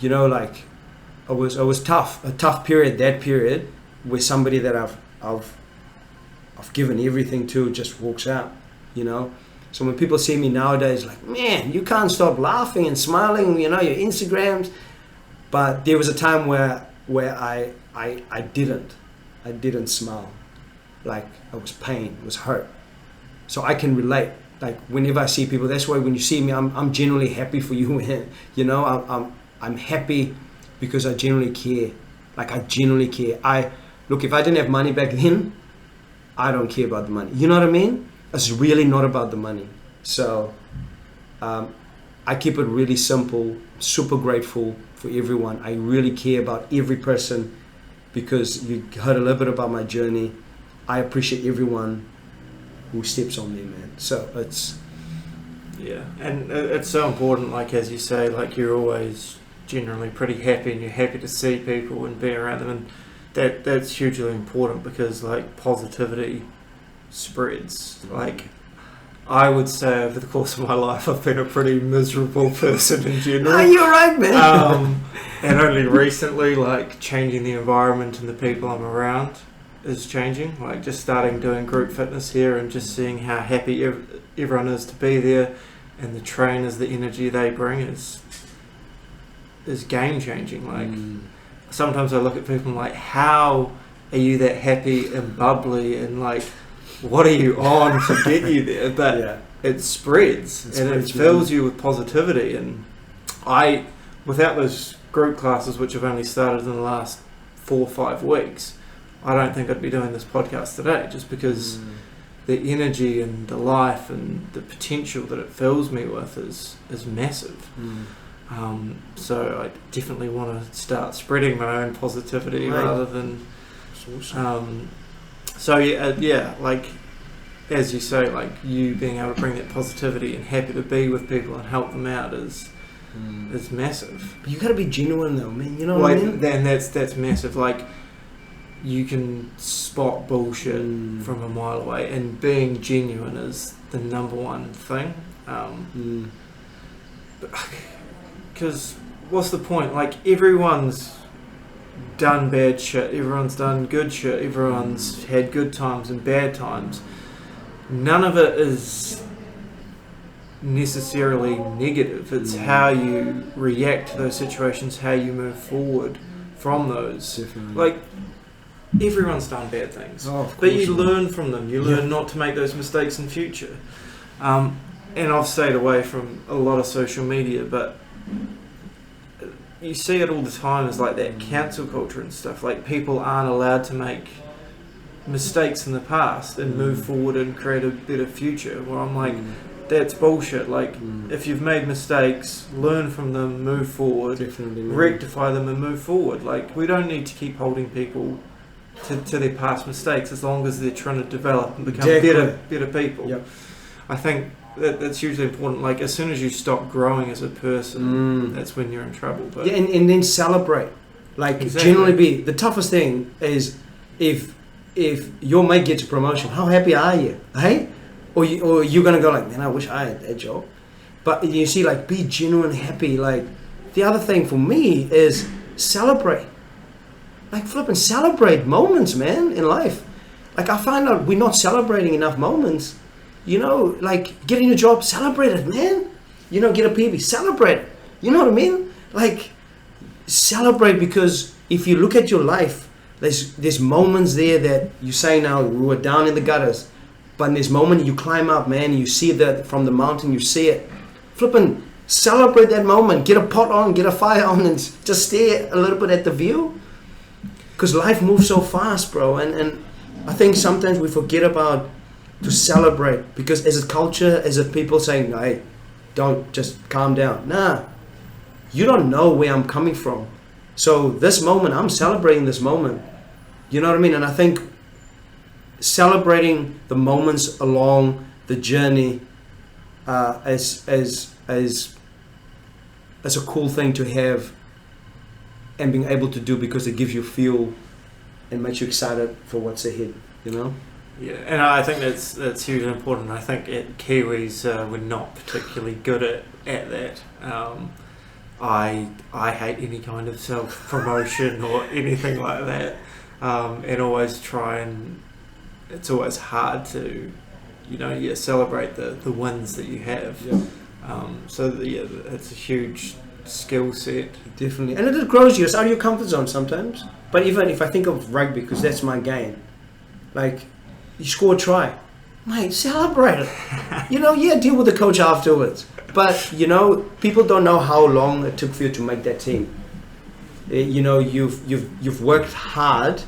it was tough, a tough period, that period, where somebody that I've given everything to just walks out, So when people see me nowadays, like, man, you can't stop laughing and smiling, your Instagrams. But there was a time where I didn't smile. Like, it was pain, it was hurt. So I can relate. Like, whenever I see people, that's why when you see me, I'm genuinely happy for you. I'm happy because I genuinely care. Like, I genuinely care. Look, if I didn't have money back then, I don't care about the money. You know what I mean? It's really not about the money. So, I keep it really simple, super grateful for everyone. I really care about every person because you heard a little bit about my journey. I appreciate everyone who steps on me, man. So it's... Yeah, and it's so important, like as you say, like you're always generally pretty happy and you're happy to see people and be around them, and that's hugely important because like positivity spreads. Like I would say over the course of my life I've been a pretty miserable person in general. Oh, you're right, man. And only recently, like changing the environment and the people I'm around is changing. Like just starting doing group fitness here and just seeing how happy everyone is to be there, and the trainers, the energy they bring is game changing. Like sometimes I look at people and like, how are you that happy and bubbly, and like what are you on to get you there? But it spreads and it fills you with positivity. And I, without those group classes, which have only started in the last 4 or 5 weeks, I don't think I'd be doing this podcast today, just because the energy and the life and the potential that it fills me with is massive. So I definitely want to start spreading my own positivity rather than... So yeah, like as you say, like you being able to bring that positivity and happy to be with people and help them out is massive. But you got to be genuine though, man. You know what I mean? Then that's massive. Like you can spot bullshit from a mile away, and being genuine is the number one thing. Because what's the point? Like everyone's done bad shit, everyone's done good shit, everyone's had good times and bad times. None of it is necessarily negative. It's how you react to those situations, how you move forward from those. Definitely. Like everyone's done bad things, but you learn from them. You learn not to make those mistakes in future. And I've stayed away from a lot of social media, but you see it all the time as like that cancel culture and stuff. Like people aren't allowed to make mistakes in the past and move forward and create a better future. Where I'm like, that's bullshit. Like if you've made mistakes, learn from them, move forward, rectify them and move forward. Like we don't need to keep holding people to their past mistakes as long as they're trying to develop and become better people. I think that's hugely important. Like as soon as you stop growing as a person, that's when you're in trouble. But and then celebrate. Like generally be the toughest thing is if your mate gets a promotion, how happy are you? Hey? Or you're gonna go like, man, I wish I had that job. But you see, like be genuine happy. Like the other thing for me is celebrate. Like flipping celebrate moments, man, in life. Like I find out we're not celebrating enough moments. You know, like getting a job, celebrate it, man. You know, get a PB, celebrate it. You know what I mean? Like celebrate, because if you look at your life, there's moments there that you say now we were down in the gutters, but in this moment you climb up, man. You see that from the mountain, you see it. Flipping celebrate that moment. Get a pot on, get a fire on, and just stare a little bit at the view. Because life moves so fast, bro. And I think sometimes we forget about to celebrate, because as a culture, as a people saying, hey, don't just calm down. Nah, you don't know where I'm coming from. So this moment, I'm celebrating this moment. You know what I mean? And I think celebrating the moments along the journey as a cool thing to have and being able to do, because it gives you fuel and makes you excited for what's ahead, you know? Yeah, and I think that's hugely important. I think Kiwis we're not particularly good at that. I hate any kind of self-promotion or anything like that, and always try and it's always hard to, celebrate the wins that you have. It's a huge skill set. Definitely, and it grows you. It's out of your comfort zone sometimes. But even if I think of rugby, because that's my game, like. You score a try, mate, celebrate it. Deal with the coach afterwards. But people don't know how long it took for you to make that team. You've worked hard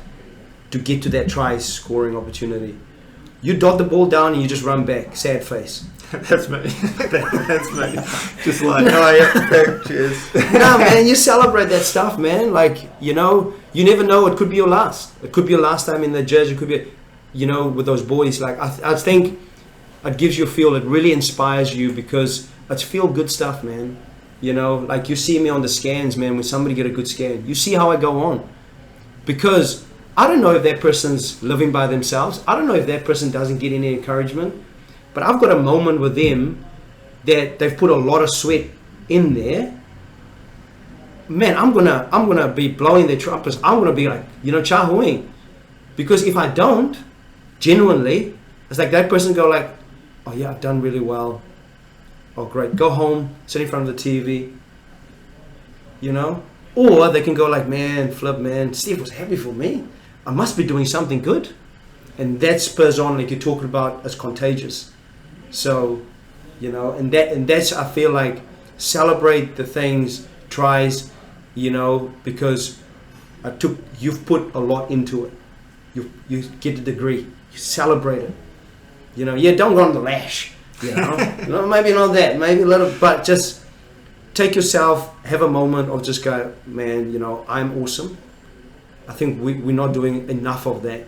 to get to that try scoring opportunity. You dot the ball down and you just run back, sad face. That's me. That's me. Just like, oh yeah, cheers. No, man, you celebrate that stuff, man. Like, you never know. It could be your last. It could be your last time in the jersey. It could be, with those boys. Like, I think it gives you a feel. It really inspires you because it's feel good stuff, man. Like you see me on the scans, man. When somebody get a good scan, you see how I go on. Because I don't know if that person's living by themselves. I don't know if that person doesn't get any encouragement. But I've got a moment with them that they've put a lot of sweat in there. Man, I'm gonna be blowing their trumpets. I'm gonna be like, chahuing. Because if I don't, genuinely, it's like that person go like, oh yeah, I've done really well. Oh great, go home, sit in front of the TV. Or they can go like, man, Steph was happy for me. I must be doing something good. And that spurs on, like you're talking about, as contagious. So, and that's, I feel like, celebrate the things, tries, because you've put a lot into it. You get a degree, you celebrate it. Don't go on the lash, maybe not that, maybe a little, but just take yourself, have a moment of just go, man, I'm awesome. I think we're not doing enough of that.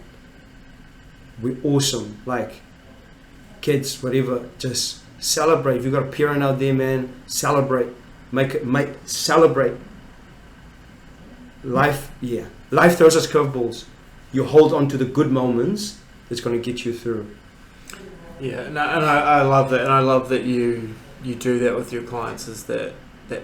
We're awesome. Like, kids, whatever, just celebrate. If you've got a parent out there, man, celebrate. Celebrate. Life throws us curveballs. You hold on to the good moments, it's going to get you through. Yeah, no, and I love that, and I love that you do that with your clients, is that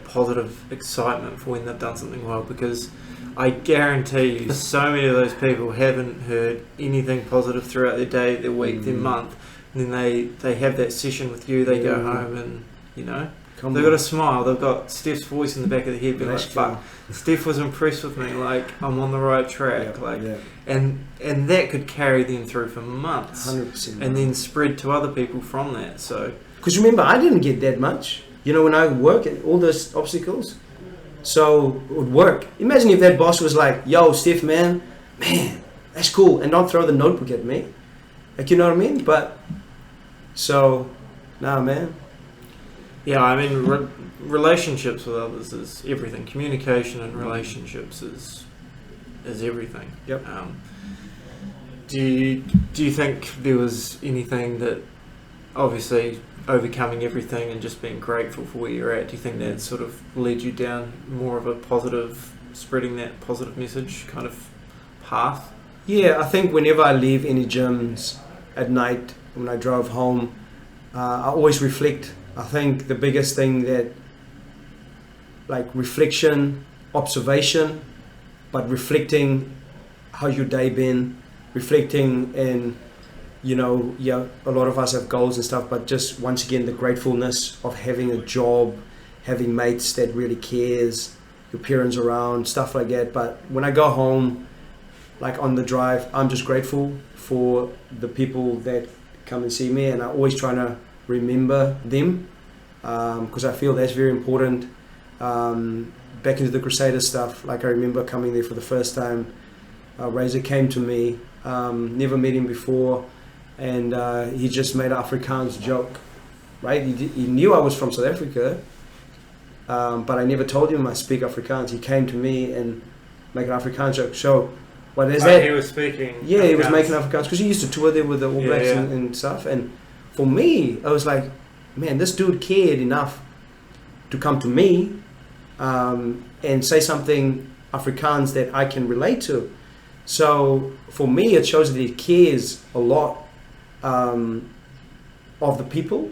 positive excitement for when they've done something well, because I guarantee you so many of those people haven't heard anything positive throughout their day, their week, their month, and then they have that session with you, they go home and, they've got a smile, they've got Steph's voice in the back of their head being like, fuck, Steph was impressed with me, like, I'm on the right track, and that could carry them through for months, 100%, and then spread to other people from that, so. Because remember, I didn't get that much, when I work at all those obstacles. So it would work. Imagine if that boss was like, yo, Steph, man, that's cool. And don't throw the notebook at me. Like, you know what I mean? But, so, nah, man. Yeah, I mean, relationships with others is everything. Communication and relationships is everything. Yep. Do you think there was anything that, obviously, overcoming everything and just being grateful for where you're at, do you think that sort of led you down more of a positive, spreading that positive message kind of path? Yeah, I think whenever I leave any gyms at night, when I drove home, I always reflect. I think the biggest thing that, like, reflection, observation, but reflecting how your day been, reflecting and a lot of us have goals and stuff, but just once again the gratefulness of having a job, having mates that really cares, your parents around, stuff like that. But when I go home, like on the drive, I'm just grateful for the people that come and see me, and I always try to remember them because I feel that's very important. Back into the Crusader stuff, like I remember coming there for the first time. Razor came to me, never met him before. And he just made an Afrikaans joke, right? He knew I was from South Africa, but I never told him I speak Afrikaans. He came to me and made an Afrikaans joke. So, what is that? He was speaking. Yeah, Afrikaans. He was making Afrikaans because he used to tour there with the All Blacks and stuff. And for me, I was like, man, this dude cared enough to come to me and say something Afrikaans that I can relate to. So for me, it shows that he cares a lot of the people,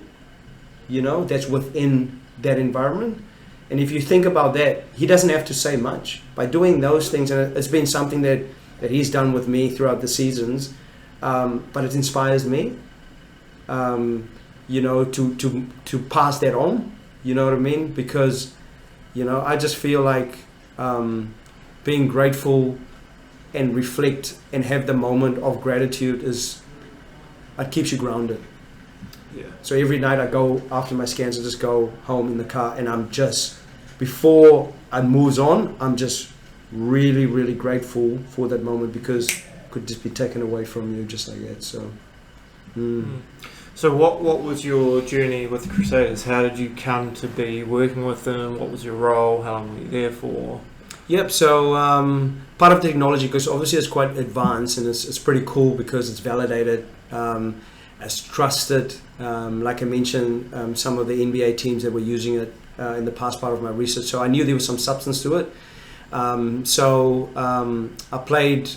that's within that environment. And if you think about that, he doesn't have to say much. By doing those things, and it's been something that he's done with me throughout the seasons, but it inspires me, to pass that on, you know what I mean? Because, I just feel like being grateful and reflect and have the moment of gratitude it keeps you grounded. Yeah. So every night I go, after my scans, I just go home in the car and I'm just, before I moves on, I'm just really, really grateful for that moment because it could just be taken away from you just like that. So. So what was your journey with the Crusaders? How did you come to be working with them? What was your role? How long were you there for? Yep, so part of the technology, because obviously it's quite advanced and it's pretty cool because it's validated as trusted. Like I mentioned, some of the NBA teams that were using it in the past part of my research, so I knew there was some substance to it. I played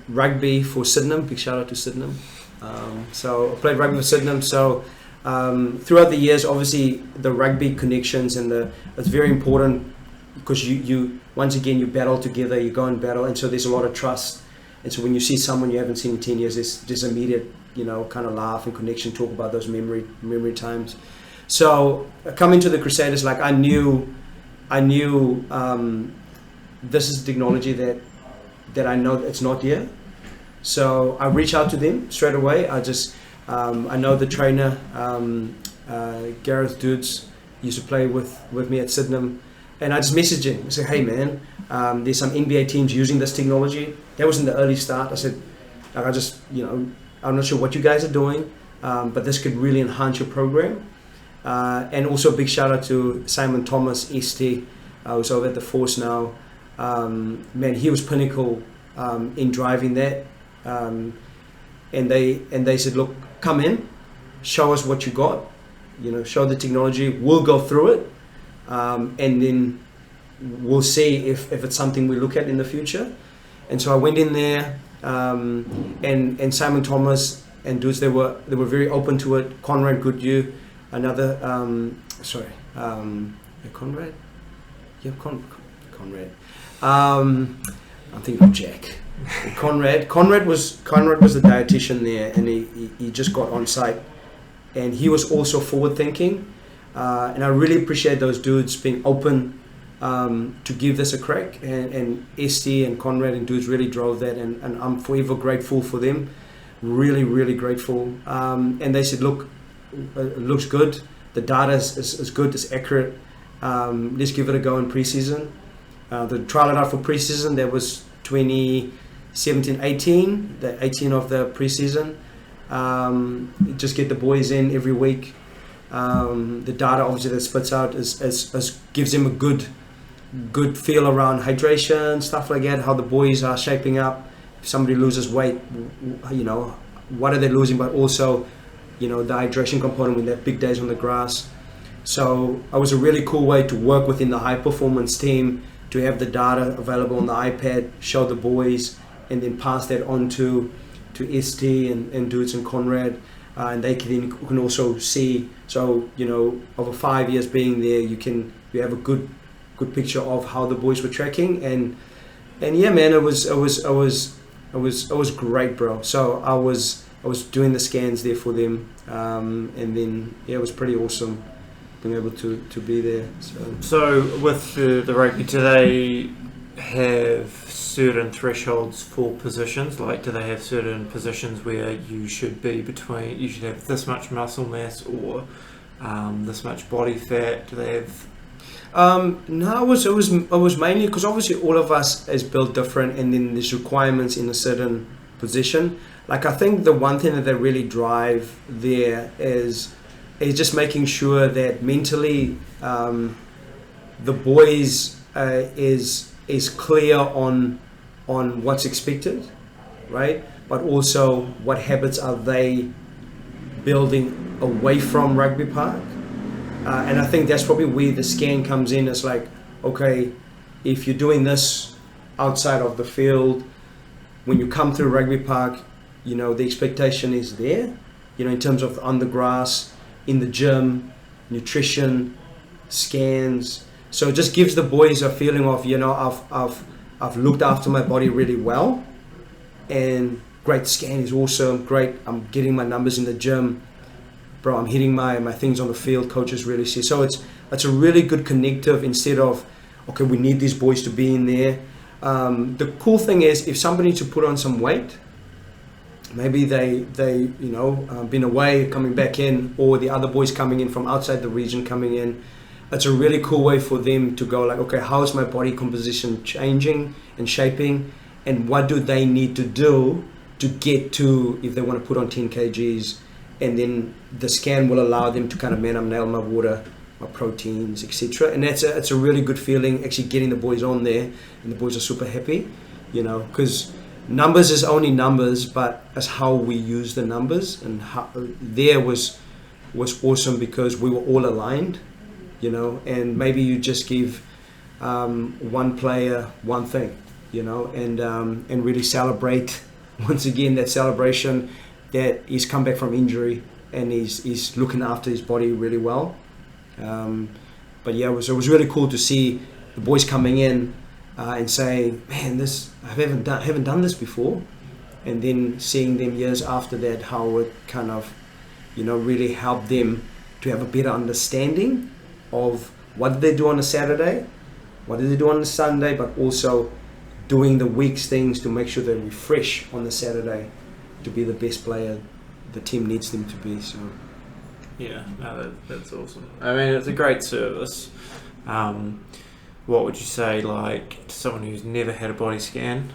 rugby for Sydenham. Big shout out to Sydenham. So I played rugby for Sydenham. So throughout the years, obviously the rugby connections and it's very important because you once again you battle together, you go and battle, and so there's a lot of trust. And so when you see someone you haven't seen in 10 years, there's immediate kind of laugh and connection, talk about those memory times. So coming to the Crusaders, like I knew this is technology that I know it's not here. So I reach out to them straight away. I know the trainer, Gareth Dudes, used to play with me at Sydenham, and I just messaged him. I said, hey man, there's some NBA teams using this technology. That was in the early start. I said, I'm not sure what you guys are doing, but this could really enhance your program. And also a big shout out to Simon Thomas, ST, who's over at the Force now. Man, he was pinnacle in driving that. And they said, look, come in, show us what you got, show the technology, we'll go through it, and then we'll see if it's something we look at in the future. And so I went in there, and Simon Thomas and dudes, they were very open to it. Conrad Goodyear, another Conrad? Yeah, Conrad. I'm thinking of Jack. Conrad was the dietitian there, and he just got on site, and he was also forward thinking, and I really appreciate those dudes being open to give this a crack, and ST and Conrad and dudes really drove that, and I'm forever grateful for them, really grateful. And they said, look, it looks good, the data is good, it's accurate, let's give it a go in preseason. The trial it out for preseason, that was 2017-18, the 18 of the preseason. Just get the boys in every week. The data obviously that spits out is gives them a good feel around hydration, stuff like that, how the boys are shaping up. If somebody loses weight, what are they losing, but also, the hydration component when they have big days on the grass. So it was a really cool way to work within the high performance team, to have the data available on the iPad, show the boys, and then pass that on to ST and Dudes and Conrad, and they can also see. So over 5 years being there, you have a good picture of how the boys were tracking, and yeah, man, it was great, bro. So I was doing the scans there for them, and then yeah, it was pretty awesome being able to be there. So with the rugby, do they have certain thresholds for positions? Like, do they have certain positions where you should have this much muscle mass or this much body fat? Do they have? No, it was mainly because obviously all of us is built different, and then there's requirements in a certain position. Like, I think the one thing that they really drive there is just making sure that mentally the boys is clear on what's expected, right? But also what habits are they building away from rugby park. And I think that's probably where the scan comes in. It's like, okay, if you're doing this outside of the field, when you come through rugby park, the expectation is there, in terms of on the grass, in the gym, nutrition, scans. So it just gives the boys a feeling of, I've looked after my body really well, and great scan is awesome, great, I'm getting my numbers in the gym, bro, I'm hitting my things on the field, coaches really see. So it's a really good connective instead of, okay, we need these boys to be in there. The cool thing is, if somebody needs to put on some weight, maybe they been away, coming back in, or the other boys coming in from outside the region coming in, it's a really cool way for them to go like, okay, how is my body composition changing and shaping, and what do they need to do to get to, if they want to put on 10 kgs, and then the scan will allow them to kind of, man, I'm nailing my water, my proteins, etc. And it's a really good feeling actually getting the boys on there, and the boys are super happy, you know, because numbers is only numbers, but as how we use the numbers, and how there was awesome because we were all aligned, you know, and maybe you just give one player one thing, you know, and really celebrate once again that celebration that he's come back from injury and he's looking after his body really well. But yeah, it was really cool to see the boys coming in and saying, man, I haven't done this before, and then seeing them years after that, how it kind of, you know, really helped them to have a better understanding of what did they do on a Saturday, what did they do on a Sunday, but also doing the week's things to make sure they're refreshed on the Saturday to be the best player the team needs them to be. So yeah, no, that's awesome. I mean, it's a great service. What would you say, like, to someone who's never had a body scan,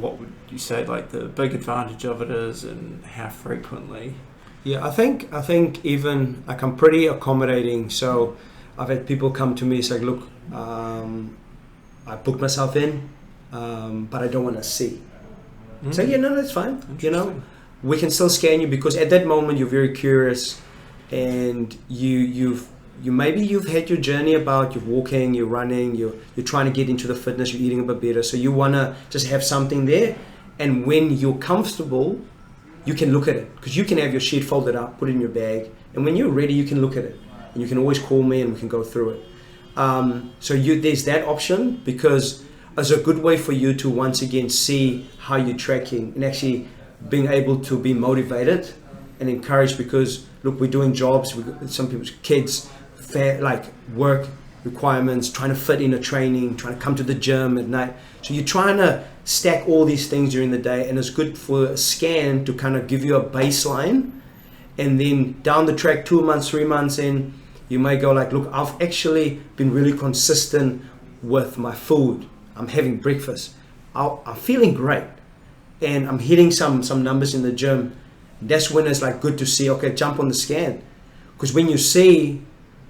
what would you say, like, the big advantage of it is, and how frequently? Yeah, I think even, like, I'm pretty accommodating. So I've had people come to me and say, look, I booked myself in, but I don't want to see. So yeah, no, that's fine. You know, we can still scan you, because at that moment you're very curious, and you've had your journey about you're walking, you're running, you're trying to get into the fitness, you're eating a bit better, so you want to just have something there. And when you're comfortable, you can look at it, because you can have your sheet folded up, put it in your bag, and when you're ready you can look at it, and you can always call me and we can go through it. So there's that option, because it's a good way for you to once again see how you're tracking and actually being able to be motivated and encouraged, because look, we're doing jobs, some people's kids, like work requirements, trying to fit in a training, trying to come to the gym at night. So you're trying to stack all these things during the day, and it's good for a scan to kind of give you a baseline. And then down the track, 2 months, 3 months in, you may go like, look, I've actually been really consistent with my food. I'm having breakfast. I'm feeling great. And I'm hitting some numbers in the gym. That's when it's like good to see, okay, jump on the scan. Because when you see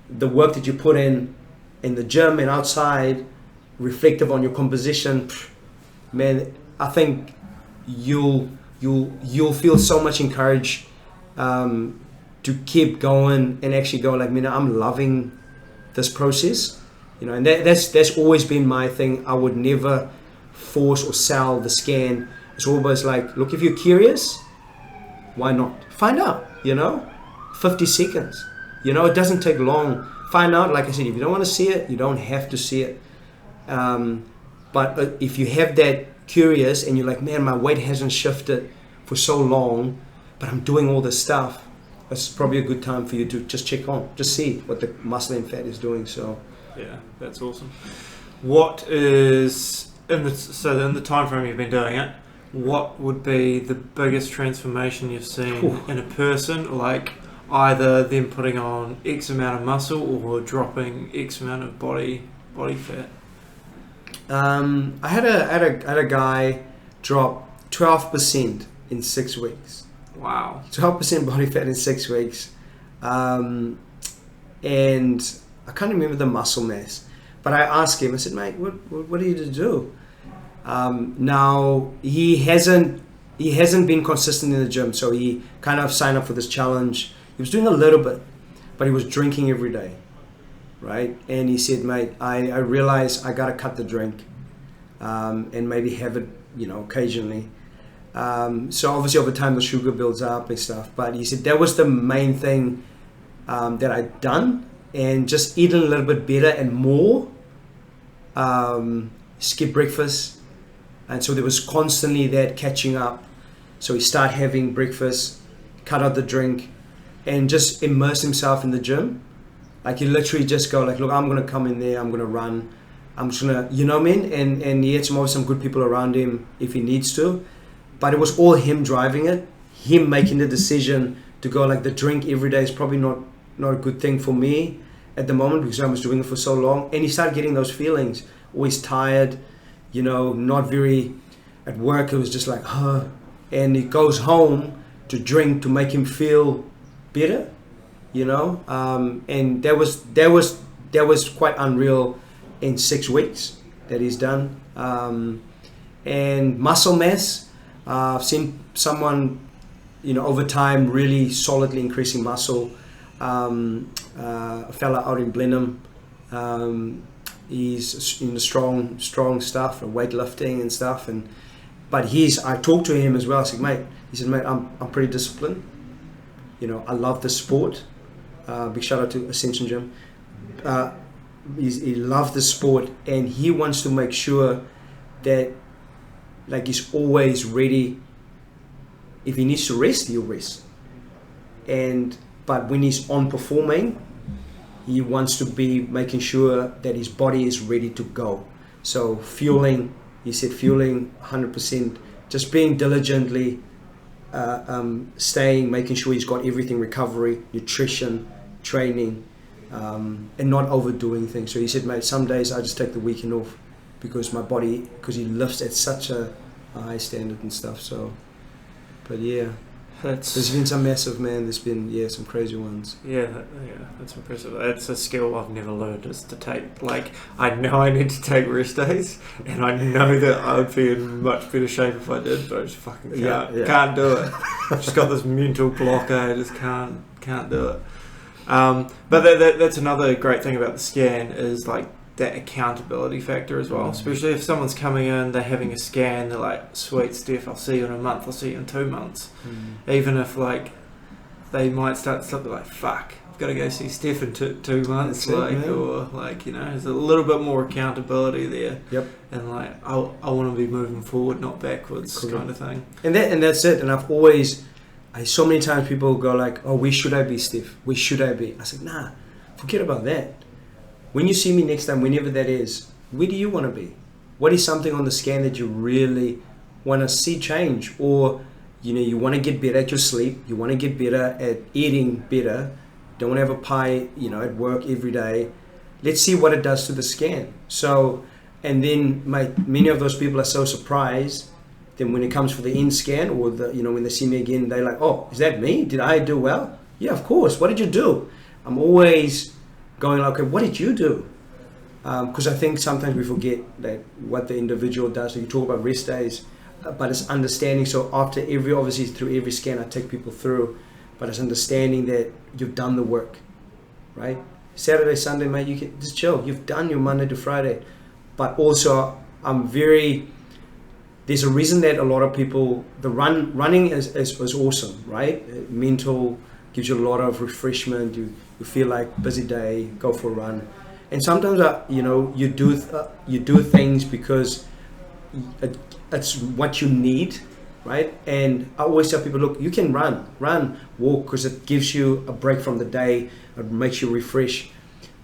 the work that you put in the gym and outside, reflective on your composition, man, I think you'll feel so much encouraged to keep going and actually go like, man, I'm loving this process, you know. And that's always been my thing. I would never force or sell the scan. It's always like, look, if you're curious, why not? Find out, you know, 50 seconds. You know, it doesn't take long. Find out, like I said, if you don't want to see it, you don't have to see it. But if you have that curious and you're like, man, my weight hasn't shifted for so long, but I'm doing all this stuff, it's probably a good time for you to just check on, just see what the muscle and fat is doing. So yeah, that's awesome. What is, in the time frame you've been doing it, what would be the biggest transformation you've seen in a person, like either them putting on X amount of muscle or dropping X amount of body fat? I had a guy drop 12% in 6 weeks. Wow. 12% body fat in 6 weeks. And I can't remember the muscle mass, but I asked him, I said, mate, what are you to do? Now he hasn't been consistent in the gym, so he kind of signed up for this challenge. He was doing a little bit, but he was drinking every day, right? And he said, mate, I realized I gotta cut the drink, and maybe have it, you know, occasionally. So obviously over time the sugar builds up and stuff, but he said that was the main thing that I'd done, and just eating a little bit better and more, skip breakfast. And so there was constantly that catching up. So he started having breakfast, cut out the drink, and just immerse himself in the gym. Like, you literally just go like, look, I'm going to come in there, I'm going to run, I'm just going to, you know what I mean? And he had some good people around him if he needs to. But it was all him driving it, him making the decision to go like, the drink every day is probably not a good thing for me at the moment, because I was doing it for so long. And he started getting those feelings, always tired, you know, not very, at work it was just like, and he goes home to drink to make him feel better, you know. And that was quite unreal in 6 weeks that he's done. And muscle mass, I've seen someone, you know, over time really solidly increasing muscle. A fella out in Blenheim, he's in the strong stuff, weightlifting and stuff. But I talked to him as well. I said, mate, I'm pretty disciplined. You know, I love the sport. Big shout out to Ascension Gym. He loves the sport, and he wants to make sure that, like, he's always ready. If he needs to rest, he'll rest. But when he's on performing, he wants to be making sure that his body is ready to go. So fueling, he said fueling 100%, just being diligently staying, making sure he's got everything, recovery, nutrition, training, and not overdoing things. So he said, mate, some days I just take the weekend off because my body, because he lifts at such a high standard and stuff. So, but yeah. There's been some massive, man. There's been some crazy ones. Yeah, that's impressive. It's a skill I've never learned, is to take, like, I know I need to take rest days, and I know that I would be in much better shape if I did, but I just fucking can't do it. I've just got this mental block. I just can't do it. But that's another great thing about the scan, is like that accountability factor as well. Especially if someone's coming in, they're having a scan, they're like, sweet Steph, I'll see you in a month, I'll see you in 2 months. Even if, like, they might start to look like, fuck, I've got to go see Steph in 2 months, or like, you know, there's a little bit more accountability there. Yep. And like, I want to be moving forward, not backwards, kind of thing. And that's it. And so many times people go like, oh, where should I be, Steph? Where should I be? I said, nah, forget about that. When you see me next time, whenever that is, where do you want to be? What is something on the scan that you really want to see change? Or, you know, you want to get better at your sleep. You want to get better at eating better. Don't want to have a pie, you know, at work every day. Let's see what it does to the scan. So, and then many of those people are so surprised. Then when it comes for the end scan, or when they see me again, they're like, oh, is that me? Did I do well? Yeah, of course. What did you do? I'm always going like, okay, what did you do? Because I think sometimes we forget that what the individual does. So you talk about rest days, but it's understanding. So after through every scan, I take people through, but it's understanding that you've done the work, right? Saturday, Sunday, mate, you can just chill. You've done your Monday to Friday. But also, there's a reason that a lot of people, running is awesome, right? Mental, gives you a lot of refreshment. You feel like busy day, go for a run. And sometimes you do things because it's what you need, right? And I always tell people, look, you can walk, because it gives you a break from the day, it makes you refresh.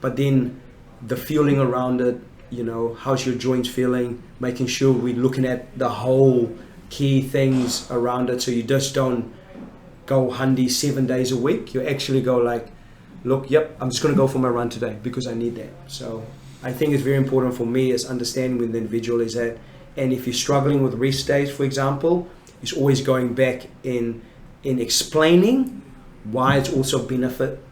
But then the fueling around it, you know, how's your joints feeling, making sure we're looking at the whole key things around it. So you just don't go handy 7 days a week. You actually go like, look, yep, I'm just going to go for my run today because I need that. So I think it's very important for me as understanding where the individual is at. And if you're struggling with rest days, for example, it's always going back in explaining why it's also a benefit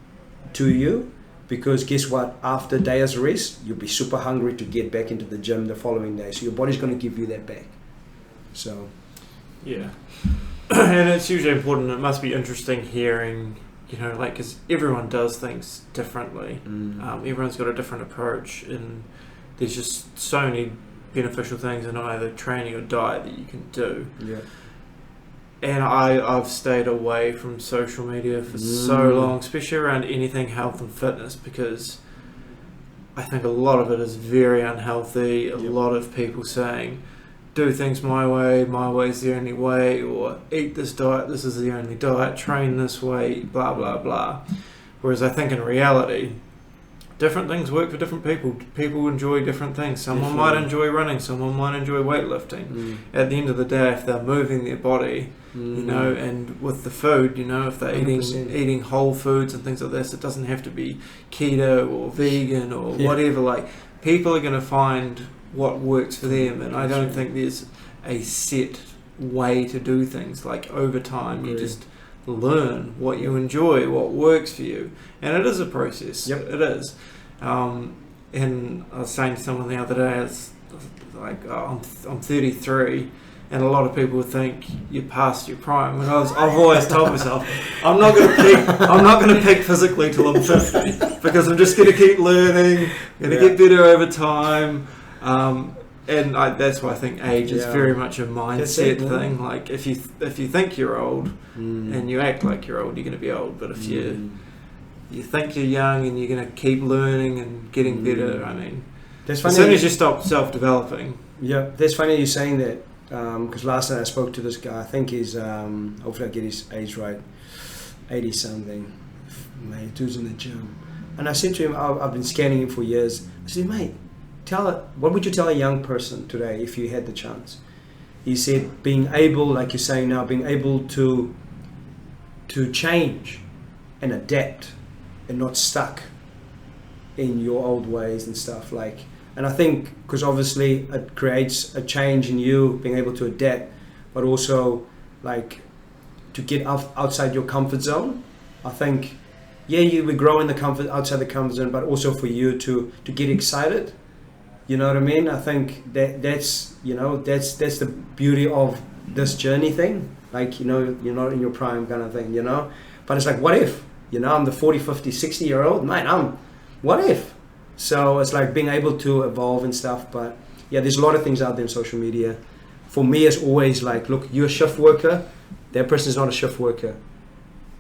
to you. Because guess what? After a day's rest, you'll be super hungry to get back into the gym the following day. So your body's going to give you that back. So, yeah. And it's hugely important. It must be interesting hearing, you know, like, because everyone does things differently. Everyone's got a different approach, and there's just so many beneficial things in either training or diet that you can do. Yeah. And I've stayed away from social media for so long, especially around anything health and fitness, because I think a lot of it is very unhealthy. A lot of people saying, do things my way's the only way, or eat this diet, this is the only diet, train this way, blah, blah, blah. Whereas I think in reality, different things work for different people. People enjoy different things. Someone might enjoy running, someone might enjoy weightlifting. At the end of the day, if they're moving their body, you know, and with the food, you know, if they're eating whole foods and things like this, it doesn't have to be keto or vegan or whatever. Like, people are going to find what works for them, and I don't think there's a set way to do things. Like, over time, you just learn what you enjoy, what works for you, and it is a process. Yep. It is. And I was saying to someone the other day, it's like, I'm 33, and a lot of people think you're past your prime. And I've always told myself, I'm not going to peak physically till I'm 50, because I'm just going to keep learning, going to get better over time. And that's why I think age is very much a mindset thing. Like if you think you're old and you act like you're old, you're going to be old. But if you think you're young and you're going to keep learning and getting better, I mean, as soon as you stop self-developing. Yeah, that's funny you're saying that, because last night I spoke to this guy. I think he's, hopefully I get his age right, 80 something. Mate, dude's in the gym. And I said to him, I've been scanning him for years. I said, mate, what would you tell a young person today if you had the chance? He said, being able, like you're saying now, being able to change and adapt and not stuck in your old ways and stuff. And I think because obviously it creates a change in you being able to adapt, but also like to get outside your comfort zone. I think, you would grow in the outside the comfort zone, but also for you to get excited. You know what I mean? I think that's the beauty of this journey thing. Like, you're not in your prime kind of thing, But it's like, what if? I'm the 40, 50, 60 year old, mate, what if? So it's like being able to evolve and stuff. But there's a lot of things out there in social media. For me, it's always like, look, you're a shift worker. That person's not a shift worker.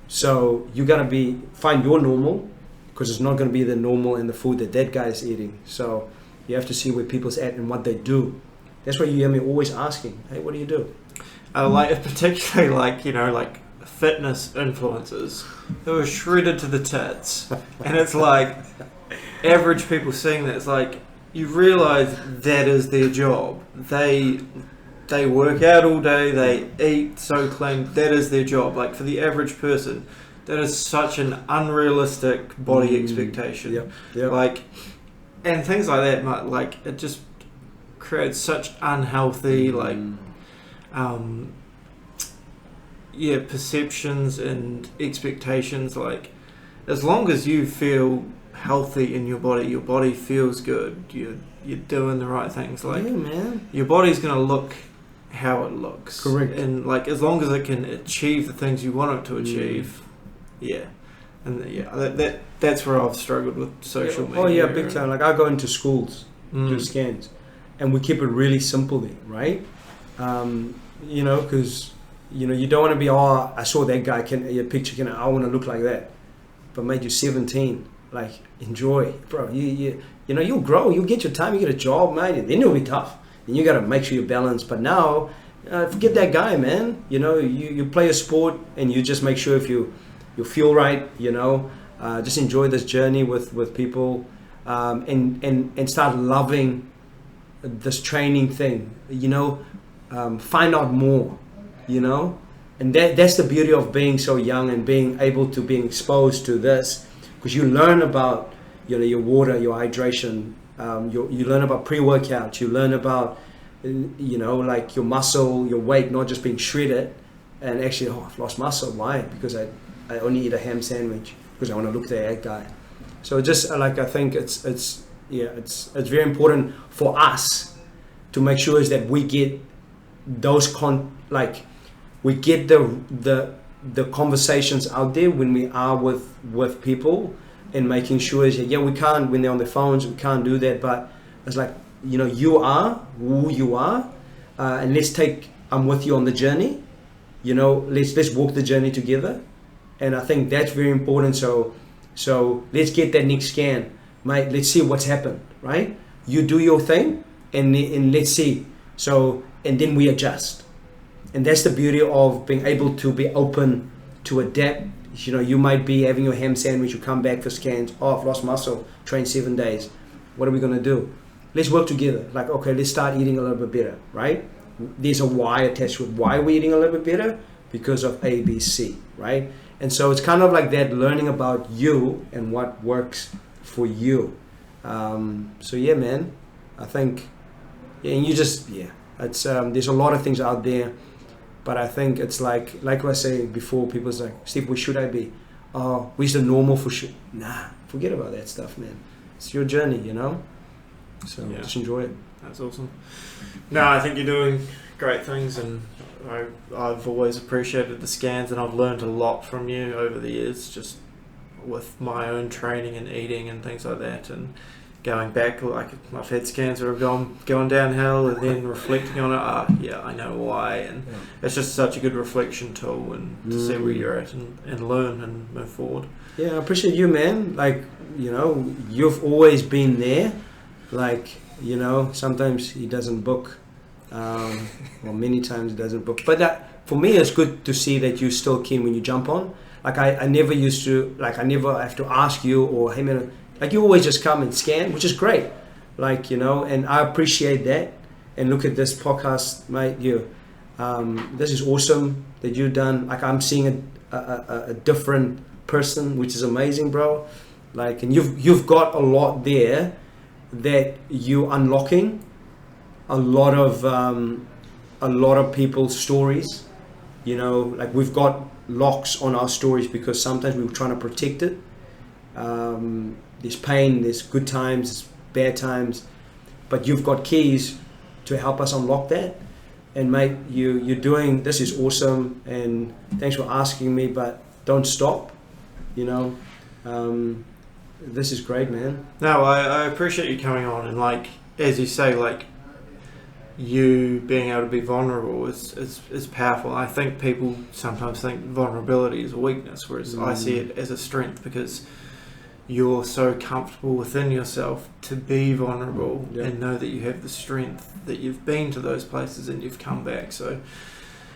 So you got to find your normal, because it's not going to be the normal and the food that guy is eating. So you have to see where people's at and what they do. That's why you hear me always asking, hey, what do you do? Particularly like fitness influencers who are shredded to the tits. And it's like, average people seeing that, it's like, you realise that is their job. They work out all day, they eat so clean, that is their job. Like, for the average person, that is such an unrealistic body expectation. Yep. Like, and things like that, like, it just creates such unhealthy, perceptions and expectations. Like, as long as you feel healthy in your body feels good, you're doing the right things. Like, man, your body's going to look how it looks. Correct. And like, as long as it can achieve the things you want it to achieve, and that's where I've struggled with social media. Oh yeah, big time. Like, I go into schools, do scans, and we keep it really simple there, right? Because you don't want to be, I saw that guy, your picture, I want to look like that. But mate, you're 17. Like, enjoy, bro. You'll grow, you'll get your time, you get a job, mate. Then it'll be tough. Then you got to make sure you're balanced. But now, forget that guy, man. You play a sport and you just make sure if you feel right. Just enjoy this journey with people, and start loving this training thing. Find out more. And that's the beauty of being so young and being able to be exposed to this, because you learn about your water, your hydration, you learn about pre-workout, you learn about like your muscle, your weight not just being shredded, and actually, I've lost muscle. Why? Because I only eat a ham sandwich because I want to look like that guy. So just like, I think it's very important for us to make sure is that we get those we get the conversations out there when we are with people, and making sure is we can't, when they're on their phones, we can't do that. But it's like, you are who you are, and I'm with you on the journey. Let's walk the journey together. And I think that's very important. So let's get that next scan, mate. Let's see what's happened, right? You do your thing, and let's see. So, and then we adjust. And that's the beauty of being able to be open to adapt. You might be having your ham sandwich, you come back for scans, I've lost muscle, train 7 days. What are we going to do? Let's work together. Like, okay, let's start eating a little bit better, right? There's a why attached with why we're eating a little bit better, because of A, B, C, right? And so it's kind of like that, learning about you and what works for you. So yeah, man, I think, and you just, it's there's a lot of things out there. But I think it's like I was saying before, people's like, Steve, where should I be? Oh, where's the normal for shit? Nah, forget about that stuff, man. It's your journey, you know? So just enjoy it. That's awesome. No, I think you're doing great things, and I've always appreciated the scans, and I've learned a lot from you over the years, just with my own training and eating and things like that, and going back, like I've had scans where I've gone downhill and then reflecting on it, I know why, and it's just such a good reflection tool, and to see where you're at and learn and move forward. Yeah, I appreciate you, man. Like, you know, you've always been there. Like, you know, sometimes he doesn't book, well, many times he doesn't book, but that, for me, it's good to see that you're still keen when you jump on. Like, I never used to, like, I never have to ask you, or, hey man, like, you always just come and scan, which is great. Like, you know, and I appreciate that. And look at this podcast, mate. This is awesome that you've done. Like, I'm seeing a different person, which is amazing, bro. Like, and you've got a lot there that you're unlocking. A lot of people's stories. You know, like, we've got locks on our stories because sometimes we were trying to protect it. There's pain, there's good times, there's bad times, but you've got keys to help us unlock that. And mate, you're doing, this is awesome, and thanks for asking me, but don't stop, you know. This is great, man. No, I appreciate you coming on, and like, as you say, like, you being able to be vulnerable is powerful. I think people sometimes think vulnerability is a weakness, whereas I see it as a strength, because you're so comfortable within yourself to be vulnerable and know that you have the strength, that you've been to those places and you've come back. So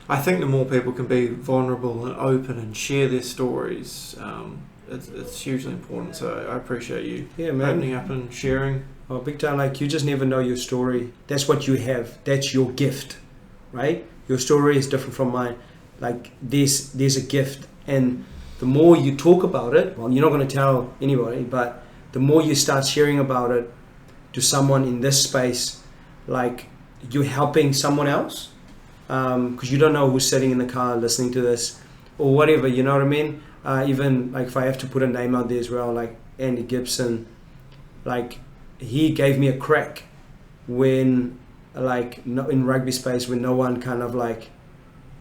I think the more people can be vulnerable and open and share their stories, it's hugely important. So I appreciate you opening up and sharing. Oh, big time. Like, you just never know your story. That's what you have. That's your gift, right? Your story is different from mine. Like, there's a gift, and the more you talk about it, well, you're not going to tell anybody, but the more you start sharing about it to someone in this space, like, you're helping someone else, because you don't know who's sitting in the car listening to this or whatever, you know what I mean? Even like, if I have to put a name out there as well, like Andy Gibson, like, he gave me a crack when, like, in rugby space, when no one kind of, like,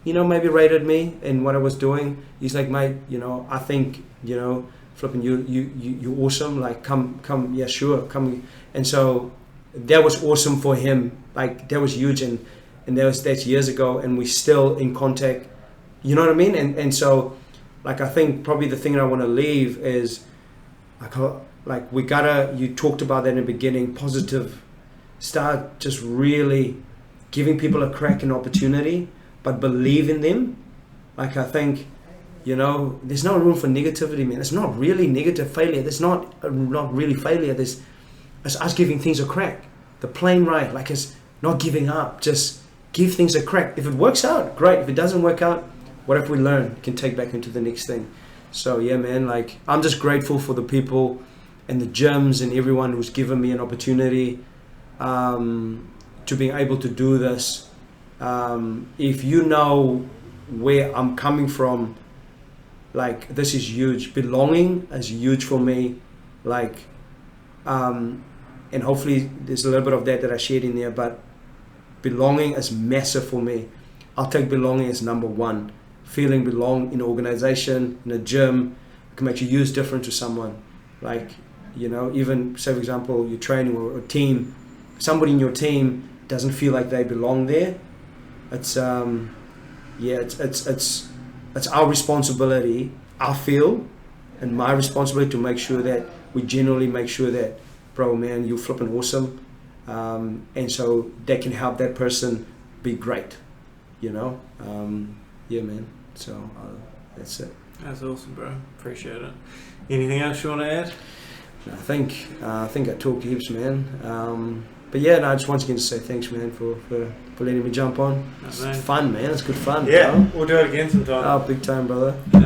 you know, maybe rated me and what I was doing. He's like, mate, you know, I think, you know, flipping, you're awesome. Like, come, yeah, sure, come. And so that was awesome for him. Like, that was huge, and that's years ago, and we're still in contact. You know what I mean? And so, like, I think probably the thing that I want to leave is, like, you talked about that in the beginning, positive. Start just really giving people a crack and opportunity, but believe in them. Like, I think, you know, there's no room for negativity, man. It's not really negative failure. There's not really failure. It's us giving things a crack. The plain right, like, it's not giving up. Just give things a crack. If it works out, great. If it doesn't work out, what if we learn? Can take back into the next thing. So yeah, man, like, I'm just grateful for the people and the gyms and everyone who's given me an opportunity to being able to do this. If you know where I'm coming from, like, this is huge. Belonging is huge for me. Like, and hopefully there's a little bit of that I shared in there, but belonging is massive for me. I'll take belonging as number one. Feeling belong in an organization, in a gym, can make you use different to someone. Like, you know, even say, for example, you're training or a team, somebody in your team doesn't feel like they belong there. It's it's our responsibility, I feel, and my responsibility to make sure that we generally make sure that, bro, man, you're flipping awesome, and so that can help that person be great, you know. Yeah, man. So that's it. That's awesome, bro. Appreciate it. Anything else you want to add? I think I talked heaps, man. But yeah, no, I just once again to say thanks, man, for letting me jump on. It's fun, man. It's good fun. Yeah, bro. We'll do it again sometime. Oh, big time, brother. Yeah.